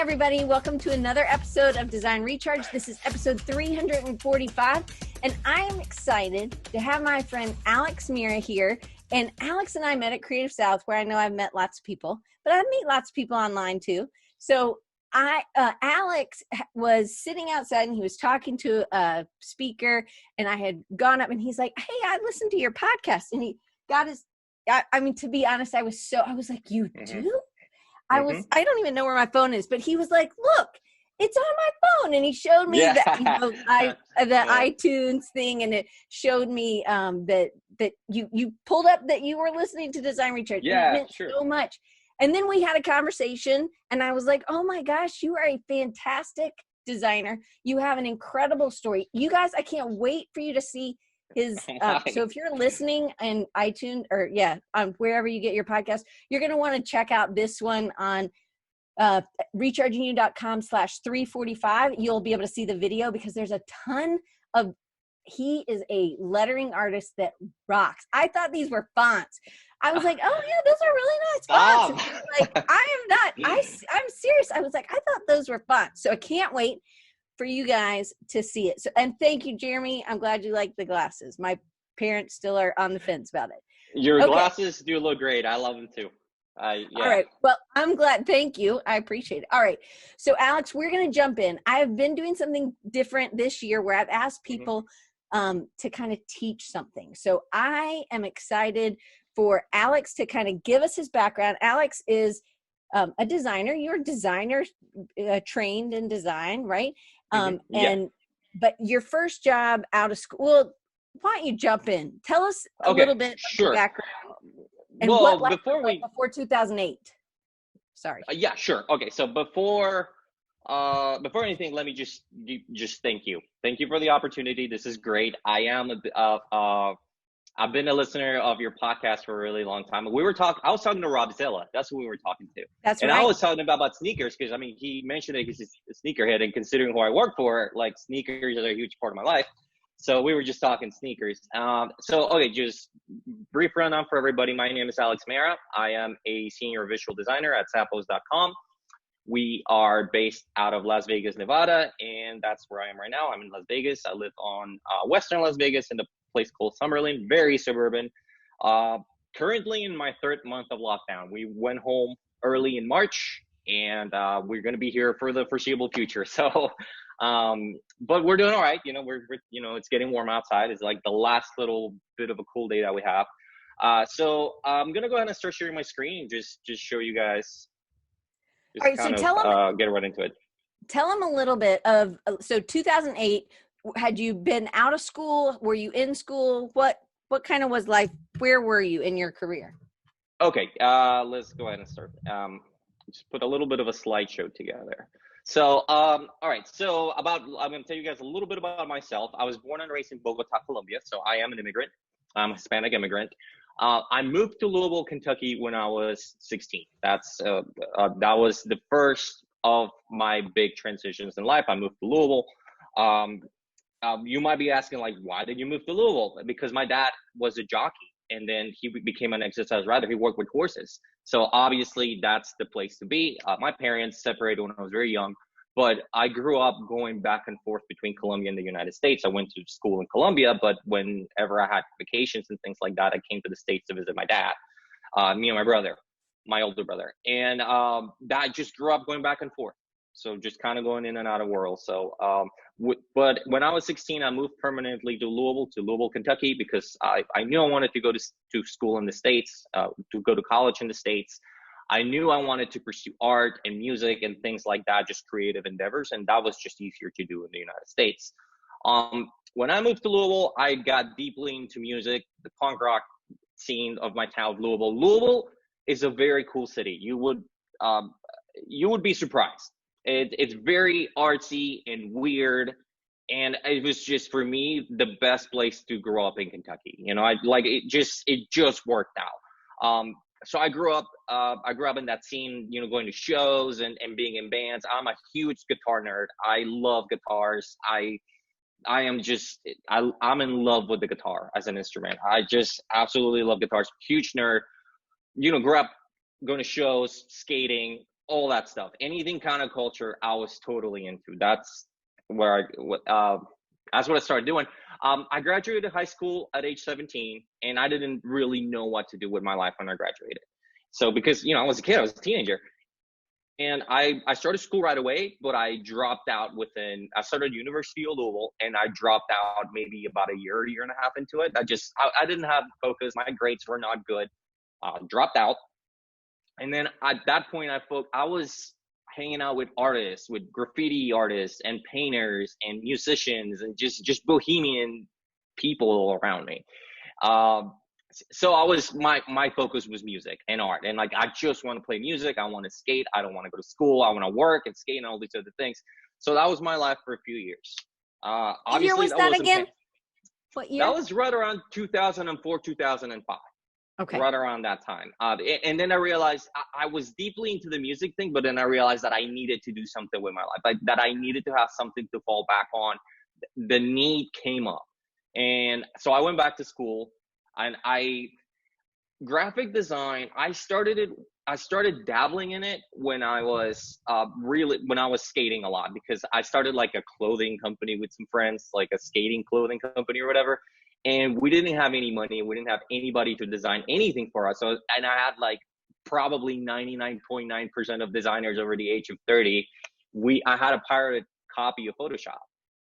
everybody. Welcome to another episode of Design Recharge. This is episode 345, and I am excited to have my friend Alex Mera here. And Alex and I met at Creative South, where I know I've met lots of people, but I meet lots of people online too. So Alex was sitting outside and he was talking to a speaker, and I had gone up and he's like, "Hey, I listened to your podcast." And he got his, I mean, to be honest, I was like, "You do?" I don't even know where my phone is, but he was like, "Look, it's on my phone." And he showed me the iTunes thing, and it showed me that you pulled up that you were listening to Design Recharge. Yeah, and it meant so much. And then we had a conversation, and I was like, "Oh my gosh, you are a fantastic designer. You have an incredible story." You guys, I can't wait for you to see his so if you're listening on iTunes or on wherever you get your podcast, you're going to want to check out this one on rechargingyou.com/345. You'll be able to see the video because there's a ton of, he is a lettering artist that rocks. I thought these were fonts. I was like, "Oh yeah, those are really nice fonts." And like, I'm serious. I was like, I thought those were fonts. So I can't wait for you guys to see it. So, and thank you, Jeremy. I'm glad you like the glasses. My parents still are on the fence about it. Your glasses do look great. I love them too. All right. Well, I'm glad. Thank you. I appreciate it. All right. So Alex, we're going to jump in. I've been doing something different this year where I've asked people to kind of teach something. So I am excited for Alex to kind of give us his background. Alex is a designer. You're a designer trained in design, right? But your first job out of school, well, why don't you jump in? Tell us a little bit of your background and before 2008. Sorry. Sure. Okay. So before anything, let me just thank you. Thank you for the opportunity. This is great. I've been a listener of your podcast for a really long time. I was talking to Rob Zilla. That's who we were talking to. That's right. And I was talking about sneakers because, I mean, he mentioned that he's a sneakerhead, and considering who I work for, like, sneakers are a huge part of my life. So we were just talking sneakers. Just brief rundown for everybody. My name is Alex Mera. I am a senior visual designer at Zappos.com. We are based out of Las Vegas, Nevada, and that's where I am right now. I'm in Las Vegas. I live on Western Las Vegas in the place called Summerlin, very suburban. Currently in my third month of lockdown. We went home early in March, and we're going to be here for the foreseeable future. So, but we're doing all right. You know, we're it's getting warm outside. It's like the last little bit of a cool day that we have. So I'm going to go ahead and start sharing my screen. Just show you guys. All right, so tell them, get right into it. Tell them a little bit of, so 2008, had you been out of school? Were you in school? What kind of was life? Where were you in your career? Okay, let's go ahead and start. Just put a little bit of a slideshow together. So, all right. So I'm going to tell you guys a little bit about myself. I was born and raised in Bogota, Colombia. So I am an immigrant. I'm a Hispanic immigrant. I moved to Louisville, Kentucky when I was 16. That was the first of my big transitions in life. I moved to Louisville. You might be asking, like, why did you move to Louisville? Because my dad was a jockey, and then he became an exercise rider. He worked with horses. So obviously that's the place to be. My parents separated when I was very young, but I grew up going back and forth between Colombia and the United States. I went to school in Colombia, but whenever I had vacations and things like that, I came to the States to visit my dad, me and my older brother. And that just grew up going back and forth. So just kind of going in and out of world. So, but when I was 16, I moved permanently to Louisville, Kentucky, because I knew I wanted to go to school in the States, to go to college in the States. I knew I wanted to pursue art and music and things like that, just creative endeavors. And that was just easier to do in the United States. When I moved to Louisville, I got deeply into music, the punk rock scene of my town, Louisville. Louisville is a very cool city. You would be surprised. It's very artsy and weird, and it was just, for me, the best place to grow up in Kentucky. You know, it just worked out. So I grew up in that scene, you know, going to shows and being in bands. I'm a huge guitar nerd. I love guitars. I'm in love with the guitar as an instrument. I just absolutely love guitars. Huge nerd. You know, grew up going to shows, skating, all that stuff. Anything kind of culture, I was totally into. That's where that's what I started doing. I graduated high school at age 17, and I didn't really know what to do with my life when I graduated. So because, I was a kid, I was a teenager, and I started school right away, but I dropped out I started University of Louisville, and I dropped out maybe about a year and a half into it. I didn't have focus. My grades were not good. Dropped out. And then at that point, I was hanging out with artists, with graffiti artists and painters and musicians and just bohemian people around me. So my focus was music and art. And like, I just want to play music. I want to skate. I don't want to go to school. I want to work and skate and all these other things. So that was my life for a few years. What year was that again? What year? That was right around 2004, 2005. Okay. Right around that time. And then I realized I was deeply into the music thing, but then I realized that I needed to do something with my life, that I needed to have something to fall back on. The need came up. And so I went back to school, and graphic design, I started dabbling in it when I was skating a lot, because I started like a clothing company with some friends, like a skating clothing company or whatever. And we didn't have any money. We didn't have anybody to design anything for us. And I had like probably 99.9% of designers over the age of 30. I had a pirated copy of Photoshop,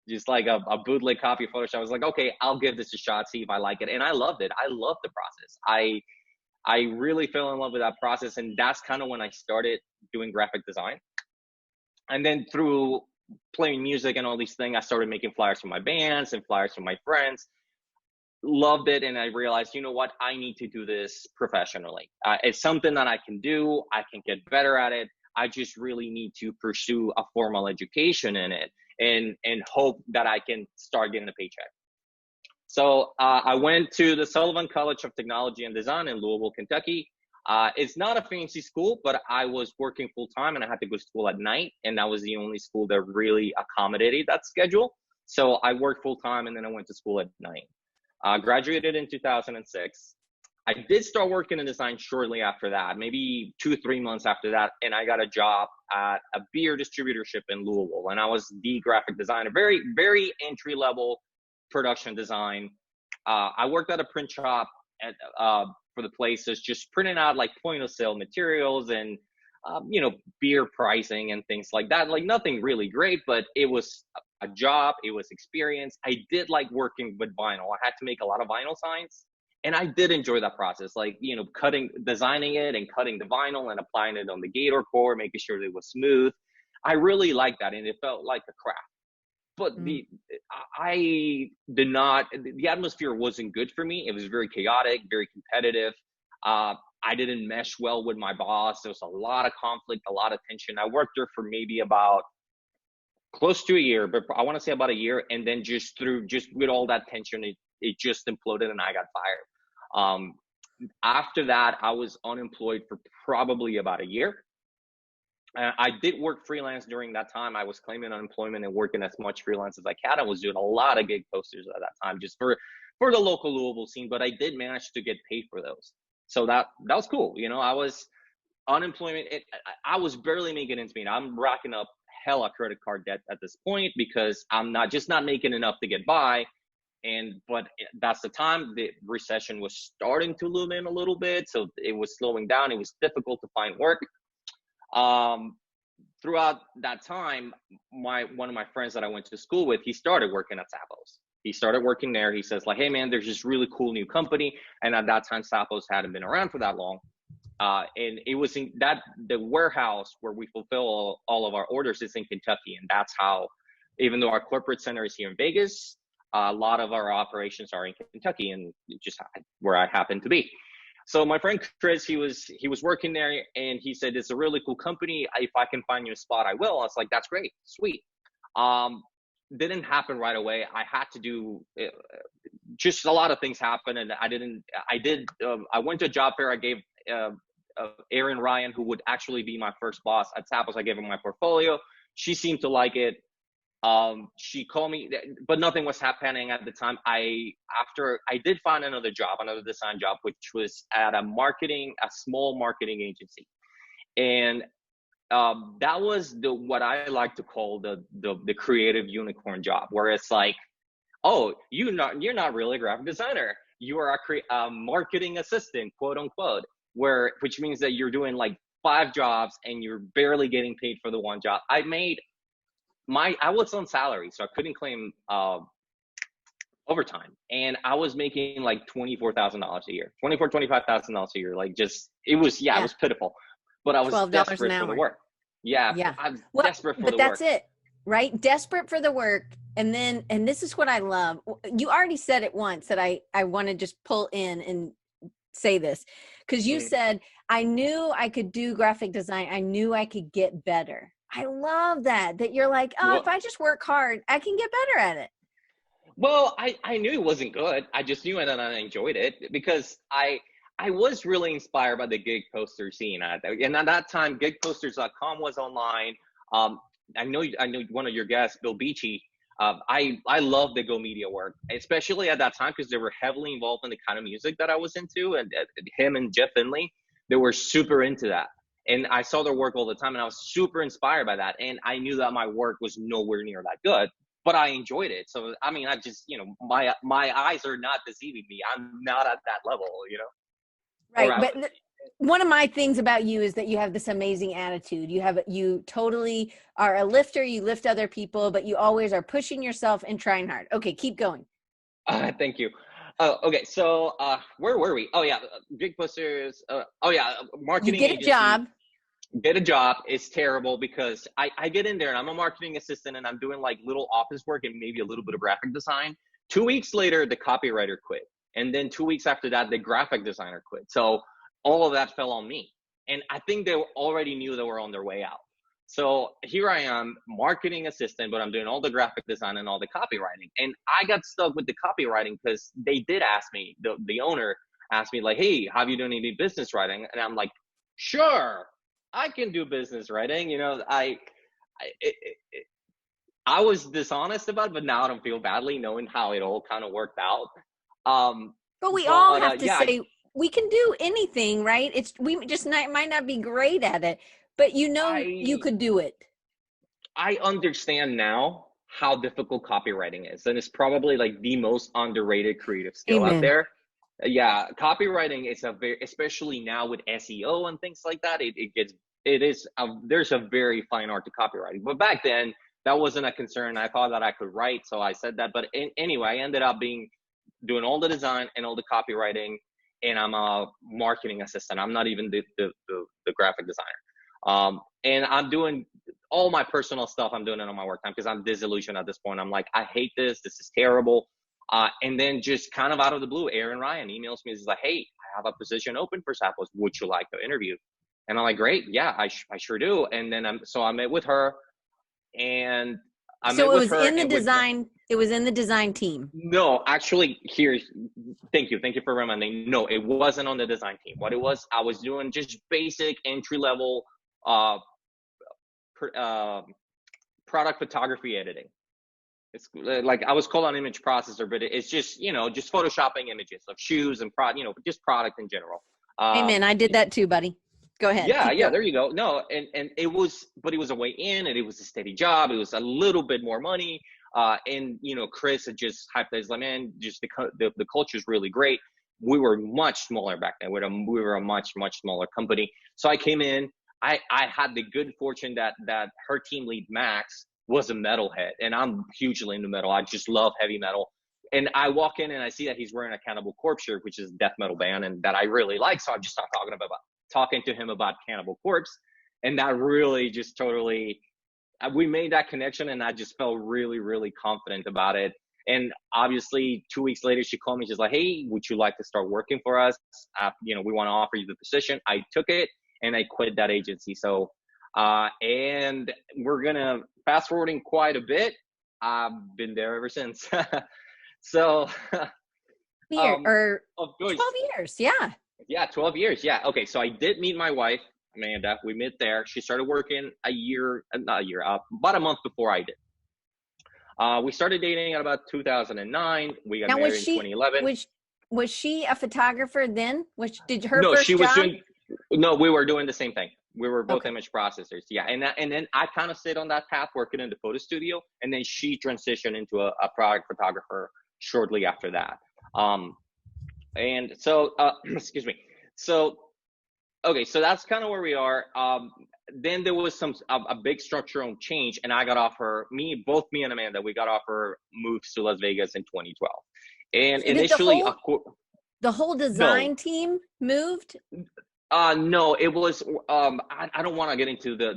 just like a bootleg copy of Photoshop. I was like, okay, I'll give this a shot, see if I like it. And I loved it. I loved the process. I really fell in love with that process. And that's kind of when I started doing graphic design. And then through playing music and all these things, I started making flyers for my bands and flyers for my friends. Loved it. And I realized, you know what, I need to do this professionally. It's something that I can do. I can get better at it. I just really need to pursue a formal education in it and hope that I can start getting a paycheck. So I went to the Sullivan College of Technology and Design in Louisville, Kentucky. It's not a fancy school, but I was working full time and I had to go to school at night. And that was the only school that really accommodated that schedule. So I worked full time and then I went to school at night. Graduated in 2006. I did start working in design shortly after that, maybe 2-3 months after that. And I got a job at a beer distributorship in Louisville. And I was the graphic designer, very, very entry level production design. I worked at a print shop for the places, just printing out like point of sale materials and, beer pricing and things like that. Like nothing really great, but it was a job. It was experience. I did like working with vinyl. I had to make a lot of vinyl signs, and I did enjoy that process. Like, designing it and cutting the vinyl and applying it on the gator core, making sure it was smooth. I really liked that, and it felt like a craft. But the atmosphere wasn't good for me. It was very chaotic, very competitive. I didn't mesh well with my boss. There was a lot of conflict, a lot of tension. I worked there for maybe about close to a year, but I want to say about a year. And then just with all that tension, it just imploded and I got fired. After that, I was unemployed for probably about a year. I did work freelance during that time. I was claiming unemployment and working as much freelance as I can. I was doing a lot of gig posters at that time, just for the local Louisville scene, but I did manage to get paid for those. So that was cool. I was unemployment. I was barely making ends meet. I'm racking up hella credit card debt at this point because I'm not making enough to get by. But that's the time the recession was starting to loom in a little bit. So it was slowing down. It was difficult to find work. Throughout that time, one of my friends that I went to school with, he started working at Zappos. He started working there. He says like, hey man, there's this really cool new company. And at that time, Zappos hadn't been around for that long. And it was in the warehouse where we fulfill all of our orders is in Kentucky. And that's how, even though our corporate center is here in Vegas, a lot of our operations are in Kentucky and just where I happen to be. So my friend Chris, he was working there and he said, it's a really cool company. If I can find you a spot, I will. I was like, that's great. Sweet. Didn't happen right away. I had to do just a lot of things happen. And I went to a job fair. I gave Erin Ryan, who would actually be my first boss at Zappos, I gave her my portfolio. She seemed to like it. She called me, but nothing was happening at the time. I did find another design job, which was at a small marketing agency. And that was what I like to call the creative unicorn job, where it's like, oh, you're not really a graphic designer. You are a marketing assistant, quote unquote, which means that you're doing like 5 jobs and you're barely getting paid for the one job. I was on salary, so I couldn't claim overtime, and I was making like $24,000 a year, $25,000 a year. Like, just it was pitiful, but I was $12 desperate an for the hour. work. Yeah, Yeah. I'm Well, desperate for but the that's work. it, right? Desperate for the work. And this is what I love. You already said it once that I want to just pull in and say this, because you said, I knew I could do graphic design. I knew I could get better. I love that you're like, oh, if I just work hard, I can get better at it. Well, I knew it wasn't good. I just knew it, and I enjoyed it because I was really inspired by the gig poster scene. And at that time, gigposters.com was online. I know one of your guests, Bill Beachy. I love the Go Media work, especially at that time, because they were heavily involved in the kind of music that I was into, and him and Jeff Finley, they were super into that. And I saw their work all the time, and I was super inspired by that. And I knew that my work was nowhere near that good, but I enjoyed it. So, I mean, I just, my eyes are not deceiving me. I'm not at that level, Right. But one of my things about you is that you have this amazing attitude. You totally are a lifter. You lift other people, but you always are pushing yourself and trying hard. Okay, keep going. Thank you. Okay, so where were we? Oh yeah, gig posters. Marketing. You get agency. a job. Get a job is terrible because I get in there and I'm a marketing assistant and I'm doing like little office work and maybe a little bit of graphic design. 2 weeks later, the copywriter quit. And then 2 weeks after that, the graphic designer quit. So all of that fell on me. And I think they already knew they were on their way out. So here I am, marketing assistant, but I'm doing all the graphic design and all the copywriting. And I got stuck with the copywriting because they did ask me, the owner asked me like, hey, have you done any business writing? And I'm like, sure, I can do business writing. I was dishonest about it, but now I don't feel badly knowing how it all kind of worked out. But we all have to say we can do anything, right? We just might not be great at it, but you could do it. I understand now how difficult copywriting is, and it's probably like the most underrated creative skill out there. Yeah, copywriting is especially now with SEO and things like that. There's a very fine art to copywriting, but back then that wasn't a concern. I thought that I could write, so I said that. But anyway, I ended up doing all the design and all the copywriting, and I'm a marketing assistant. I'm not even the graphic designer. And I'm doing all my personal stuff. I'm doing it on my work time because I'm disillusioned at this point. I'm like, I hate this. This is terrible. And then just kind of out of the blue, Aaron Ryan emails me. He's like, hey, I have a position open for Zappos. Would you like to interview? And I'm like, great. Yeah, I sure do. And then I met with her, and it was in the design team. No, actually, thank you for reminding. No, it wasn't on the design team. What it was, I was doing just basic entry level product photography editing. It's like I was called an image processor, but it's just just photoshopping images of shoes and just product in general. Amen. I did that too, buddy. Go ahead. Yeah, there you go. No, and it was a way in, and it was a steady job. It was a little bit more money. And Chris had just hyped it. He's like, man, just the culture is really great. We were much smaller back then. We were a much smaller company. So I came in. I had the good fortune that her team lead Max was a metalhead, and I'm hugely into metal. I just love heavy metal. And I walk in and I see that he's wearing a Cannibal Corpse shirt, which is a death metal band, and that I really like. So I'm just talking to him about Cannibal Corpse, and that really just totally, we made that connection, and I just felt really confident about it. And obviously 2 weeks later, she called me. She's like, hey, would you like to start working for us? We want to offer you the position. I took it, and I quit that agency. So, and we're going to fast forwarding quite a bit. I've been there ever since. So, 12 years. Yeah. Yeah, 12 years. Yeah. Okay. So I did meet my wife, Amanda. We met there. She started working about a month before I did. We started dating at about 2009. We got married in 2011. Was she a photographer then? No, we were doing the same thing. We were both Okay. image processors. Yeah. And then I kind of stayed on that path working in the photo studio. And then she transitioned into a product photographer shortly after that. And so, excuse me. So, okay. So that's kind of where we are. Then there was a big structural change, and I got offer, both me and Amanda, we got offer moves to Las Vegas in 2012. And So did initially, the whole design team moved? No, it was, I don't want to get into the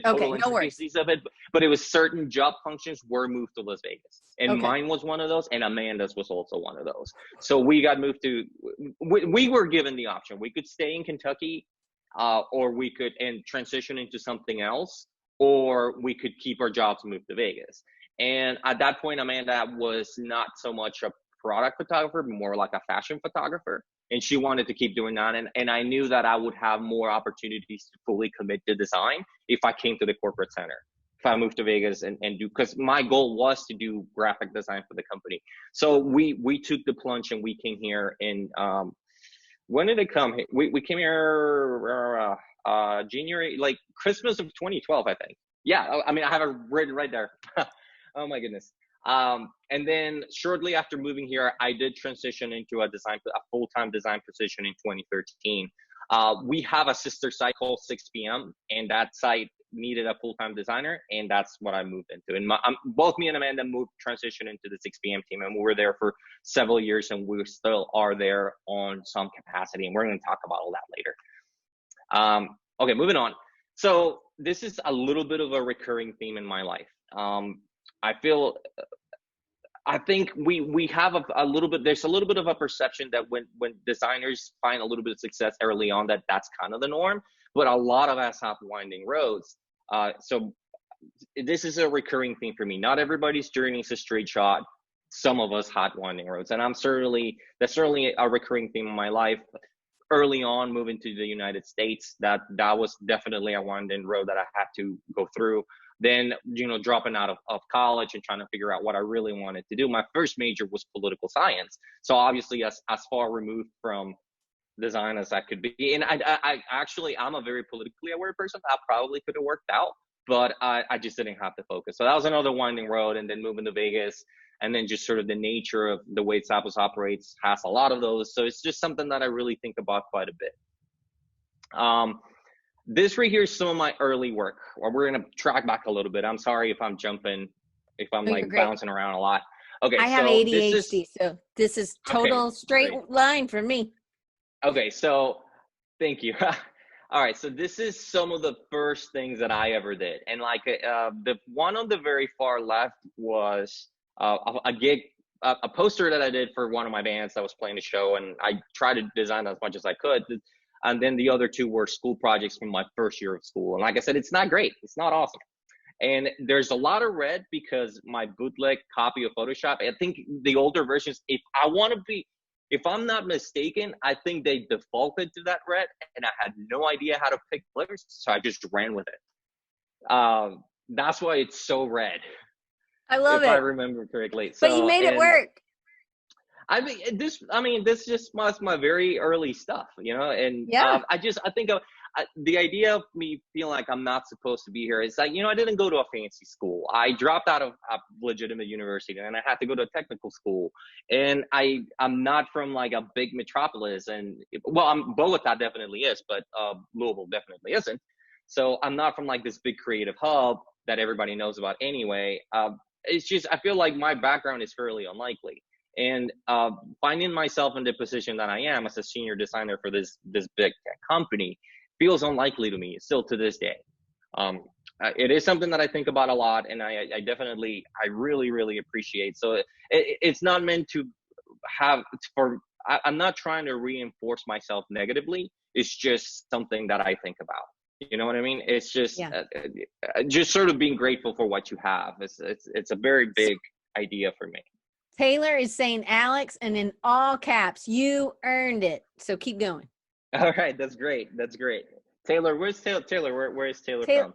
total Okay, no worries. intricacies of it, but it was certain job functions were moved to Las Vegas. And Okay. mine was one of those, and Amanda's was also one of those. So we got moved to, we were given the option. We could stay in Kentucky, or we could and transition into something else, or we could keep our jobs and move to Vegas. And at that point, Amanda was not so much a product photographer, but more like a fashion photographer. And she wanted to keep doing that. And I knew that I would have more opportunities to fully commit to design if I came to the corporate center, if I moved to Vegas and do, because my goal was to do graphic design for the company. So we took the plunge and we came here in, when did it come? We came here, January, like Christmas of 2012, I think. Yeah, I mean, I have it written right there. Oh my goodness. And then shortly after moving here, I did transition into a full-time design position in 2013. We have a sister site called 6 p.m. and that site needed a full-time designer, and that's what I moved into. And both me and Amanda transitioned into the 6 p.m. team, and we were there for several years, and we still are there on some capacity, and we're going to talk about all that later. Okay, moving on. So this is a little bit of a recurring theme in my life. I think we have a little bit, there's a little bit of a perception that when designers find a little bit of success early on, that's kind of the norm, but a lot of us have winding roads. So this is a recurring theme for me. Not everybody's journey is a straight shot. Some of us had winding roads, and that's certainly a recurring theme in my life. Early on, moving to the United States, that was definitely a winding road that I had to go through. Then, dropping out of college and trying to figure out what I really wanted to do. My first major was political science. So obviously as far removed from design as I could be. And I'm a very politically aware person. I probably could have worked out, but I just didn't have the focus. So that was another winding road. And then moving to Vegas, and then just sort of the nature of the way Zappos operates has a lot of those. So it's just something that I really think about quite a bit. This right here is some of my early work. We're going to track back a little bit. I'm sorry if I'm jumping, if I'm bouncing around a lot. Okay. I have ADHD, so this is total straight line for me. Okay. So thank you. All right. So this is some of the first things that I ever did. And like the one on the very far left was a gig, a poster that I did for one of my bands that was playing the show. And I tried to design as much as I could. And then the other two were school projects from my first year of school. And like I said, it's not great. It's not awesome. And there's a lot of red because my bootleg copy of Photoshop, I think the older versions, if I'm not mistaken, I think they defaulted to that red, and I had no idea how to pick colors. So I just ran with it. That's why it's so red. I love it. If I remember correctly. But you made it work. I mean, this just was my very early stuff, and yeah. I think the idea of me feeling like I'm not supposed to be here is like, I didn't go to a fancy school. I dropped out of a legitimate university, and I had to go to a technical school. And I'm not from like a big metropolis, and Bogota definitely is, but Louisville definitely isn't. So I'm not from like this big creative hub that everybody knows about anyway. It's just, I feel like my background is fairly unlikely. And finding myself in the position that I am as a senior designer for this big tech company feels unlikely to me still to this day. It is something that I think about a lot, and I really, really appreciate. So it's not meant to I'm not trying to reinforce myself negatively. It's just something that I think about. You know what I mean? It's just, just sort of being grateful for what you have. It's a very big idea for me. Taylor is saying Alex, and in all caps, you earned it. So keep going. All right. That's great. Taylor, where's Taylor? Taylor, where is Taylor from?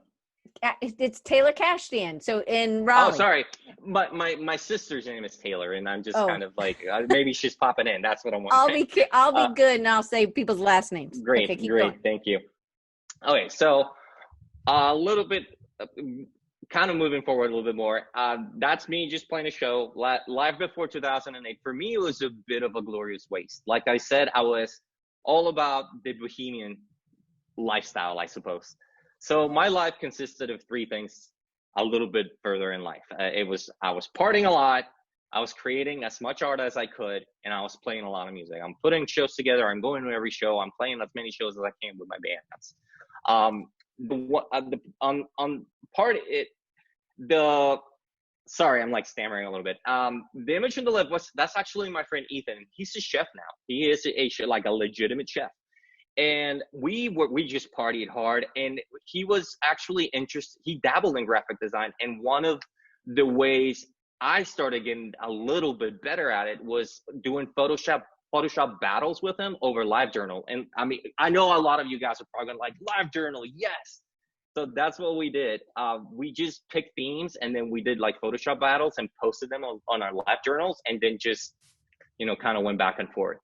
It's Taylor Cashdan. So in Raleigh. Oh, sorry. My sister's name is Taylor, and I'm just kind of like, maybe she's popping in. That's what I want. I'll be good, and I'll say people's last names. Great. Okay, keep great. going. Thank you. Okay, so a little bit, kind of moving forward a little bit more. That's me just playing a show live before 2008. For me, it was a bit of a glorious waste. Like I said, I was all about the bohemian lifestyle, I suppose. So my life consisted of three things a little bit further in life. I was partying a lot, I was creating as much art as I could, and I was playing a lot of music. I'm putting shows together, I'm going to every show, I'm playing as many shows as I can with my bands. On part it the sorry, I'm like stammering a little bit. The image on the left was that's actually my friend Ethan. He's a chef now. He is like a legitimate chef, and we just partied hard. And he was actually interested. He dabbled in graphic design, and one of the ways I started getting a little bit better at it was doing Photoshop battles with him over LiveJournal. And I mean, I know a lot of you guys are probably like LiveJournal, yes. So that's what we did. We just picked themes and then we did like Photoshop battles and posted them on our live journals, and then just, kind of went back and forth.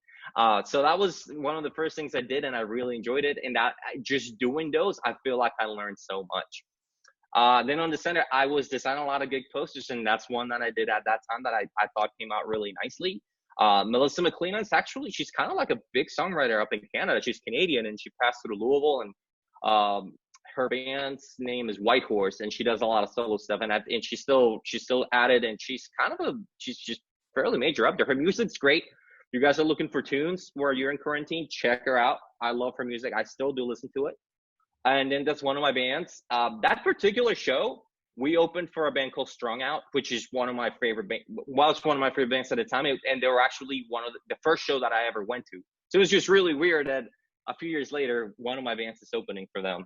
So that was one of the first things I did, and I really enjoyed it. And that just doing those, I feel like I learned so much. Then on the center, I was designing a lot of gig posters, and that's one that I did at that time that I thought came out really nicely. Melissa McLean is actually, she's kind of like a big songwriter up in Canada. She's Canadian, and she passed through Louisville, and her band's name is White Horse, and she does a lot of solo stuff, and she's still at it, and she's she's just fairly major up there. Her music's great. You guys are looking for tunes where you're in quarantine, check her out. I love her music. I still do listen to it. And then that's one of my bands. That particular show, we opened for a band called Strung Out, which is one of my favorite bands. Well, it's one of my favorite bands at the time, and they were actually one of the first show that I ever went to. So it was just really weird that a few years later, one of my bands is opening for them.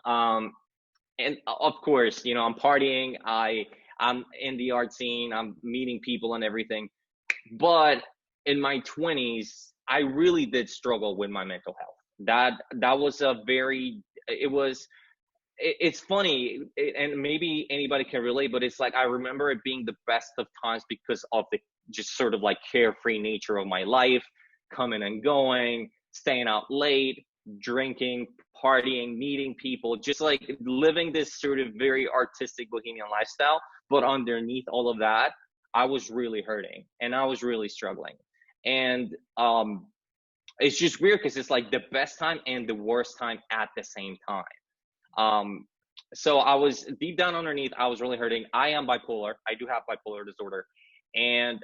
And of course, I'm partying. I'm in the art scene. I'm meeting people and everything. But in my 20s, I really did struggle with my mental health. That was it's funny, and maybe anybody can relate, but it's like I remember it being the best of times because of the just sort of like carefree nature of my life, coming and going, staying out late, drinking, partying, meeting people, just like living this sort of very artistic bohemian lifestyle. But underneath all of that, I was really hurting and I was really struggling. And it's just weird because it's like the best time and the worst time at the same time. So I was deep down underneath, I was really hurting. I am bipolar. I do have bipolar disorder. And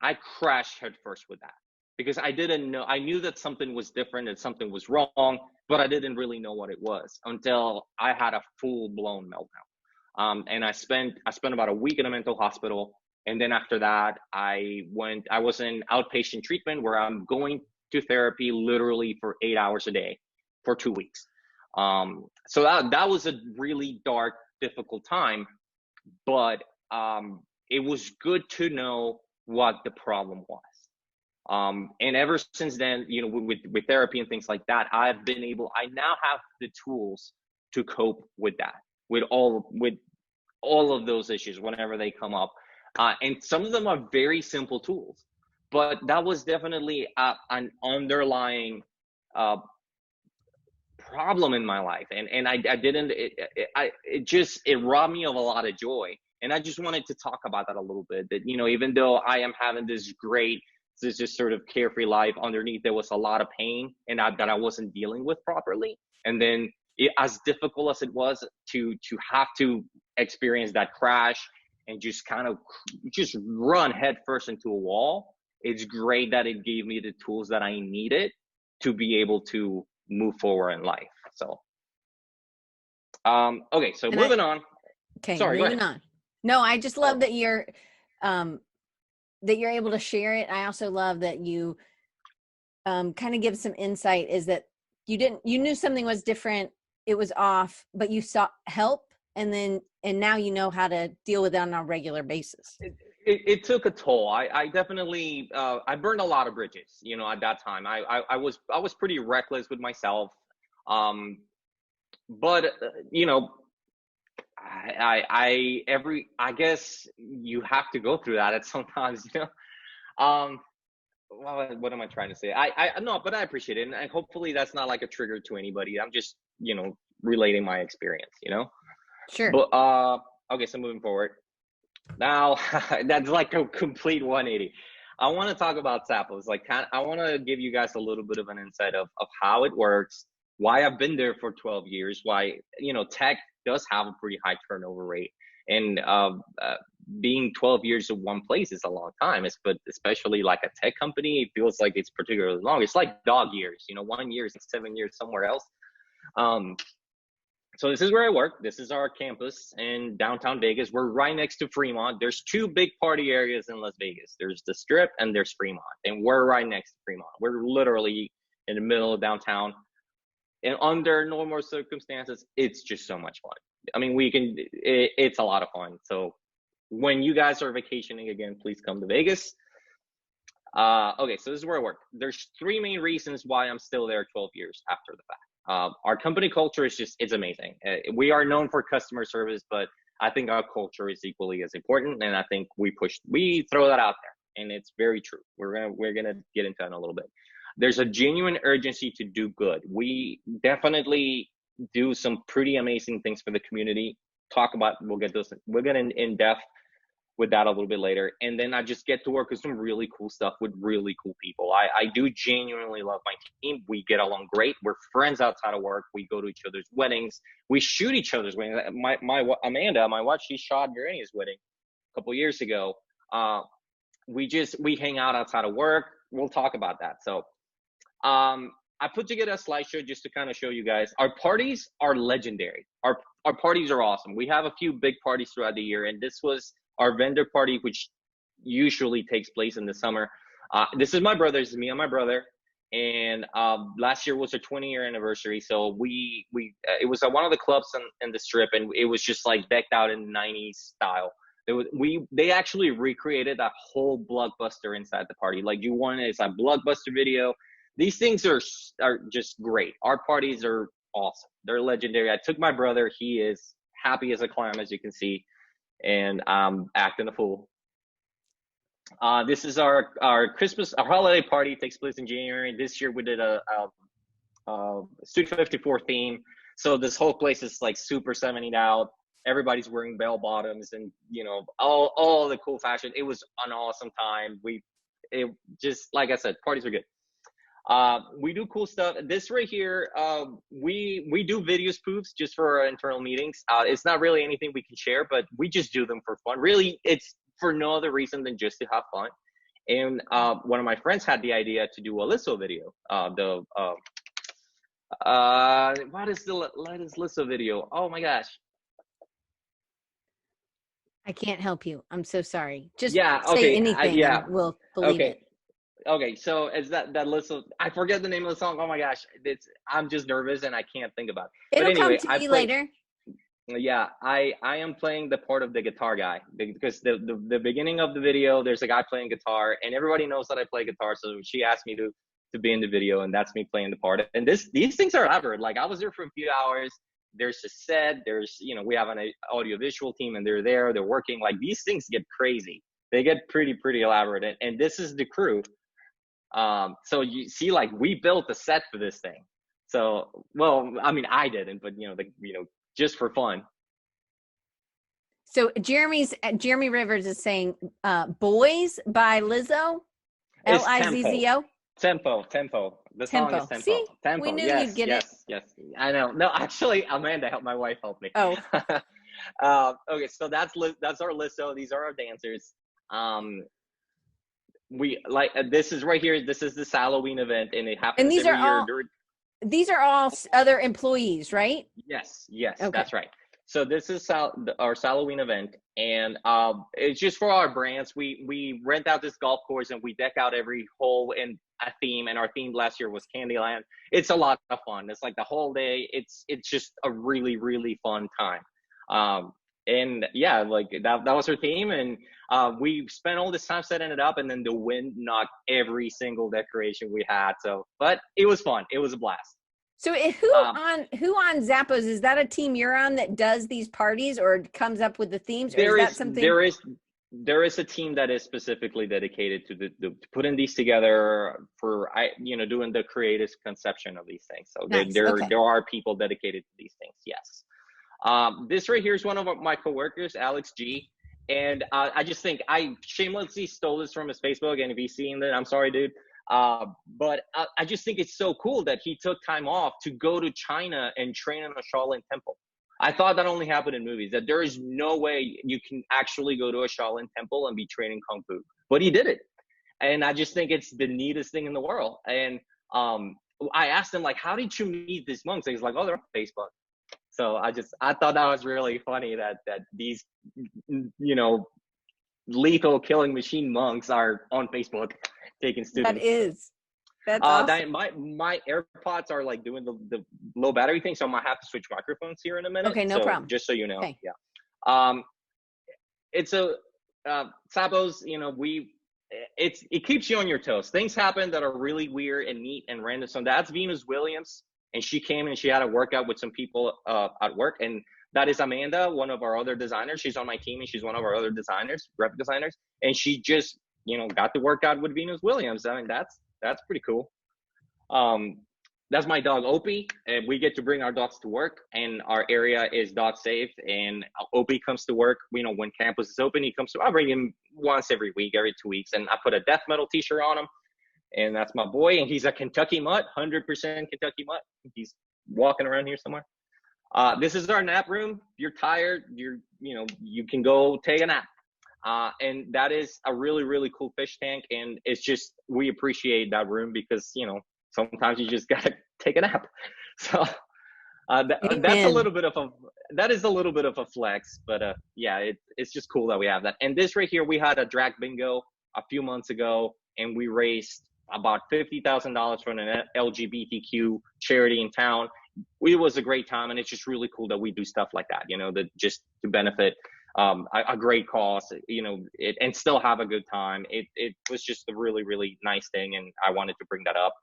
I crashed headfirst with that because I didn't know. I knew that something was different and something was wrong, but I didn't really know what it was until I had a full-blown meltdown. And I spent about a week in a mental hospital. And then after that, I was in outpatient treatment where I'm going to therapy literally for 8 hours a day for 2 weeks. So that was a really dark, difficult time, but it was good to know what the problem was. And ever since then, with therapy and things like that, I now have the tools to cope with that, with all of those issues whenever they come up. And some of them are very simple tools, but that was definitely an underlying problem in my life. And I didn't, it robbed me of a lot of joy. And I just wanted to talk about that a little bit, that, even though I am having this just sort of carefree life, underneath there was a lot of pain and that I wasn't dealing with properly. And then as difficult as it was to have to experience that crash and just kind of just run headfirst into a wall, it's great that it gave me the tools that I needed to be able to move forward in life. So, okay, so moving on. Okay, sorry, moving on. No, I just love that you're able to share it. I also love that you kind of give some insight, is that you knew something was different, it was off, but you sought help, and now you know how to deal with it on a regular basis. It took a toll. I definitely I burned a lot of bridges, at that time. I was pretty reckless with myself. But I guess you have to go through that at sometimes, what am I trying to say? I no, but I appreciate it, and hopefully that's not like a trigger to anybody. I'm just relating my experience, Sure. But okay, so moving forward. Now, that's like a complete 180. I want to talk about Zappos. I want to give you guys a little bit of an insight of how it works, why I've been there for 12 years, why, tech does have a pretty high turnover rate. And being 12 years in one place is a long time, but especially like a tech company, it feels like it's particularly long. It's like dog years, 1 year is like 7 years somewhere else. So this is where I work. This is our campus in downtown Vegas. We're right next to Fremont. There's two big party areas in Las Vegas. There's the Strip and there's Fremont. And we're right next to Fremont. We're literally in the middle of downtown. And under normal circumstances, it's just so much fun. I mean, it's a lot of fun. So when you guys are vacationing again, please come to Vegas. Okay, so this is where I work. There's three main reasons why I'm still there 12 years after the fact. Our company culture it's amazing. We are known for customer service, but I think our culture is equally as important. And I think we throw that out there, and it's very true. We're gonna get into that in a little bit. There's a genuine urgency to do good. We definitely do some pretty amazing things for the community. We'll get in depth with that a little bit later. And then I just get to work with some really cool stuff with really cool people. I do genuinely love my team. We get along great. We're friends outside of work. We go to each other's weddings. We shoot each other's weddings. Amanda, my wife, she shot Granny's wedding a couple years ago. We hang out outside of work. We'll talk about that. So I put together a slideshow just to kind of show you guys. Our parties are legendary. Our parties are awesome. We have a few big parties throughout the year, and this was our vendor party, which usually takes place in the summer. This is my brother. This is me and my brother. And last year was our 20-year anniversary. So it was at one of the clubs in the Strip, and it was just like decked out in 90s style. They actually recreated that whole blockbuster inside the party. Like it's a blockbuster video. These things are just great. Our parties are awesome. They're legendary. I took my brother. He is happy as a clam, as you can see. And I'm acting a fool. This is our holiday party. It takes place in January. This year we did a Studio 54 theme. So this whole place is like super 70'd out. Everybody's wearing bell bottoms and all the cool fashion. It was an awesome time. It just, like I said, parties are good. We do cool stuff. This right here, we do video spoofs just for our internal meetings. It's not really anything we can share, but we just do them for fun. Really, it's for no other reason than just to have fun. And one of my friends had the idea to do a Lisso video. What is the Lisso video? Oh my gosh. I can't help you. I'm so sorry. Just say anything. And we'll believe it. Okay, so it's that list of, I forget the name of the song. Oh my gosh, I'm just nervous and I can't think about it. It'll come to me later. Yeah, I am playing the part of the guitar guy because the beginning of the video, there's a guy playing guitar and everybody knows that I play guitar. So she asked me to be in the video, and that's me playing the part. And these things are elaborate. Like I was there for a few hours. There's a set. There's we have an audiovisual team and they're working. Like these things get crazy. They get pretty elaborate. And this is the crew. So you see, like we built a set for this thing. So, well, I mean, I didn't, but just for fun. So Jeremy Rivers is saying, "Boys" by Lizzo, Lizzo. Tempo. The song is Tempo. See? Tempo. We knew you'd get it. Yes. I know. No, actually, Amanda my wife helped me. Oh. Okay, so that's our Lizzo. These are our dancers. This is right here. This is this Halloween event, and it happens every year. These are all other employees, right? Yes, okay. That's right. So this is our Halloween event, and it's just for our brands. We rent out this golf course and we deck out every hole in a theme. And our theme last year was Candyland. It's a lot of fun. It's like the whole day. It's just a really fun time. And yeah, like that was her theme, and we spent all this time setting it up, and then the wind knocked every single decoration we had. So, but it was fun. It was a blast. So who on Zappos, is that a team you're on that does these parties or comes up with the themes, or is that something? there is a team that is specifically dedicated to putting these together for doing the creative conception of these things. So Nice. there are people dedicated to these things. Yes. This right here is one of my coworkers, Alex G. And I just think I shamelessly stole this from his Facebook. And if he's seeing that, I'm sorry, dude. But I just think it's so cool that he took time off to go to China and train in a Shaolin temple. I thought that only happened in movies, that there is no way you can actually go to a Shaolin temple and be training Kung Fu. But he did it. And I just think it's the neatest thing in the world. And I asked him, like, how did you meet these monks? And he's like, oh, they're on Facebook. So I thought that was really funny that these, lethal killing machine monks are on Facebook taking students. That's awesome. My AirPods are like doing the low battery thing, so I might have to switch microphones here in a minute. Okay, no problem. Just so you know. Okay. Yeah. It's a Zappos, it keeps you on your toes. Things happen that are really weird and neat and random. So that's Venus Williams, and she came and she had a workout with some people at work, and that is Amanda, one of our other designers. She's on my team, and she's one of our other designers, graphic designers, and she just got to work out with Venus Williams. I mean, that's pretty cool. That's my dog Opie, and we get to bring our dogs to work, and our area is dog safe, and Opie comes to work, when campus is open, I bring him once every week, every 2 weeks, and I put a death metal t-shirt on him, and that's my boy, and he's a Kentucky mutt, 100% Kentucky mutt. He's walking around here somewhere. This is our nap room. If you're tired, you can go take a nap. And that is a really, really cool fish tank. And it's just, we appreciate that room because, sometimes you just gotta take a nap. So that's a little bit of a flex, but yeah, it's just cool that we have that. And this right here, we had a drag bingo a few months ago, and we raised about $50,000 for an LGBTQ charity in town. It was a great time, and it's just really cool that we do stuff like that, that just to benefit a great cause, and still have a good time. It was just a really, really nice thing, and I wanted to bring that up.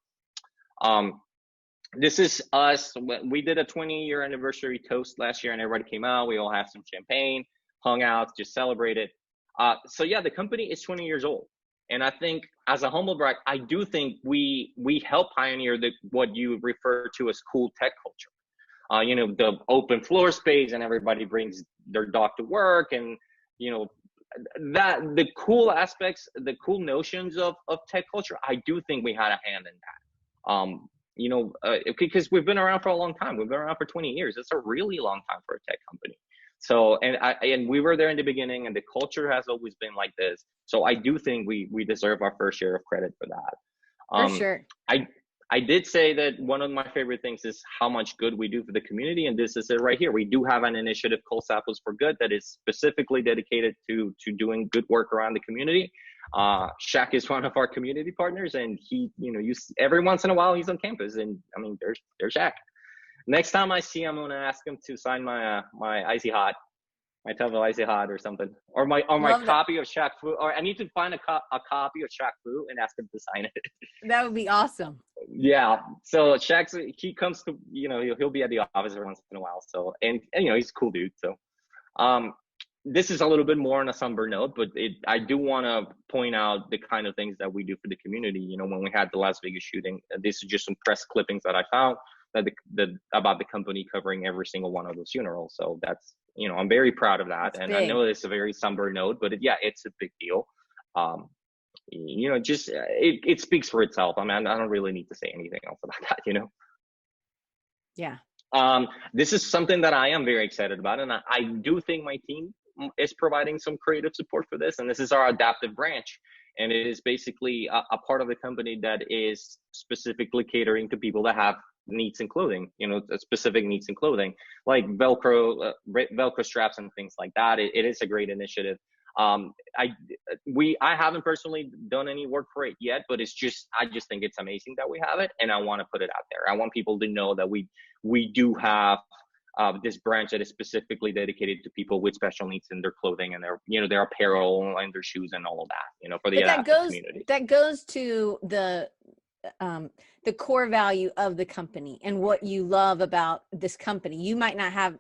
This is us. We did a 20-year anniversary toast last year, and everybody came out. We all had some champagne, hung out, just celebrated. So yeah, the company is 20 years old. And I think as a humble brag, I do think we help pioneer what you refer to as cool tech culture. The open floor space, and everybody brings their dog to work, and that the cool aspects, the cool notions of tech culture. I do think we had a hand in that. Because we've been around for a long time. We've been around for 20 years. It's a really long time for a tech company. So, and we were there in the beginning, and the culture has always been like this. So I do think we deserve our fair share of credit for that. For sure. I did say that one of my favorite things is how much good we do for the community, and this is it right here. We do have an initiative called Zappos for Good that is specifically dedicated to doing good work around the community. Shaq is one of our community partners, and he, every once in a while he's on campus, and I mean, there's Shaq. Next time I see him, I'm gonna ask him to sign my Icy Hot, my Tevel Icy Hot or something, or my copy of Shaq Fu, or I need to find a copy of Shaq Fu and ask him to sign it. That would be awesome. Yeah. So he comes to, he'll be at the office every once in a while. So, and he's a cool dude. So, this is a little bit more on a somber note, but I do want to point out the kind of things that we do for the community. When we had the Las Vegas shooting, this is just some press clippings that I found about the company covering every single one of those funerals. So that's, I'm very proud of that. And I know it's a very somber note, but it's a big deal. Just it speaks for itself. I mean, I don't really need to say anything else about that, Yeah. This is something that I am very excited about, and I do think my team is providing some creative support for this. And this is our adaptive branch, and it is basically a part of the company that is specifically catering to people that have needs in clothing, specific needs in clothing, like Velcro straps and things like that. It is a great initiative. I haven't personally done any work for it yet, but I just think it's amazing that we have it, and I want to put it out there. I want people to know that we do have this branch that is specifically dedicated to people with special needs in their clothing and their apparel and their shoes and all of that, for the community. That goes to the core value of the company and what you love about this company. You might not have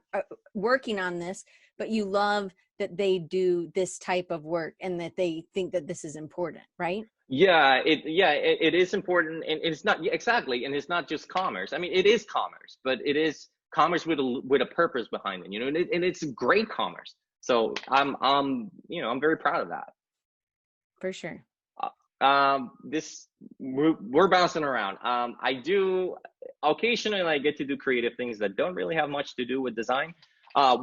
working on this, but you love that they do this type of work and that they think that this is important, right? It is important, and it's not exactly, and it's not just commerce. I mean, it is commerce, but it is commerce with a purpose behind it, you know, and it's great commerce. So I'm very proud of that. For sure. This we're bouncing around. I do occasionally I get to do creative things that don't really have much to do with design. For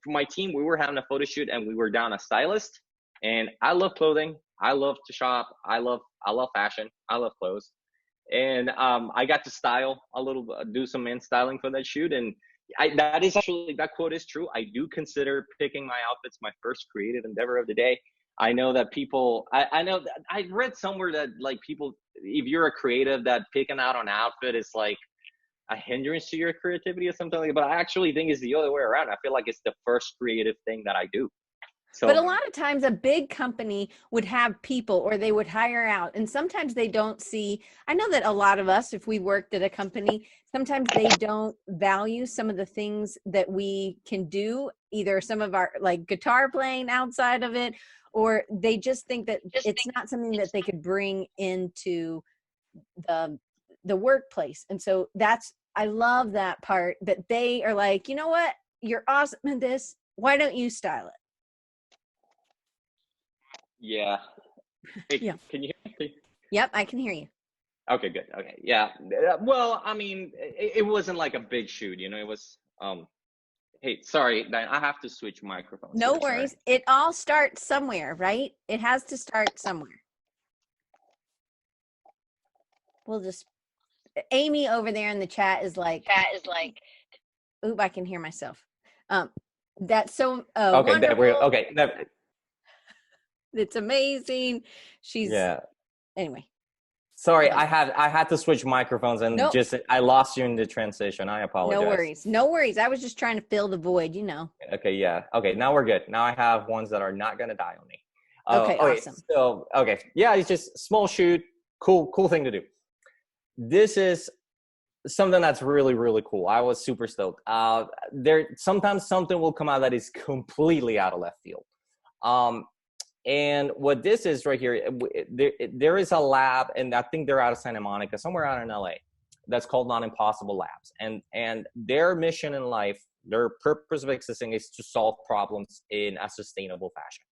my team, we were having a photo shoot and we were down a stylist, and I love clothing. I love to shop. I love fashion. I love clothes. And I got to style a little, do some in styling for that shoot. And that quote is true. I do consider picking my outfits my first creative endeavor of the day. I know that people, I know that I read somewhere that like people, if you're a creative, that picking out an outfit is like a hindrance to your creativity or something like that. But I actually think it's the other way around. I feel like it's the first creative thing that I do. So, but a lot of times a big company would have people, or they would hire out, and sometimes they don't see, I know that a lot of us, if we worked at a company, sometimes they don't value some of the things that we can do, either some of our like guitar playing outside of it, or they just think that it's not something that they could bring into the workplace. And so I love that part, that they are like, you know what, you're awesome at this, why don't you style it? Yeah. Hey, Yeah. Can you hear me? Yep, I can hear you. Okay, good. Okay. Yeah. Well, I mean, it wasn't like a big shoot, you know, it was, hey, sorry, Diane, I have to switch microphones. No here, worries. sorry. It all starts somewhere, right? It has to start somewhere. We'll just, Amy over there in the chat is like, oop, I can hear myself. That's so Okay, wonderful. okay. It's amazing. Anyway. Sorry, I had to switch microphones and I lost you in the transition. I apologize. No worries. I was just trying to fill the void, you know. Okay, yeah. Okay, now we're good. Now I have ones that are not gonna die on me. Okay, awesome. So yeah, it's just small shoot, cool thing to do. This is something that's really, really cool. I was super stoked. Sometimes something will come out that is completely out of left field. And what this is right here, there is a lab, and I think they're out of Santa Monica, somewhere out in LA, that's called Not Impossible Labs. And their mission in life, their purpose of existing is to solve problems in a sustainable fashion.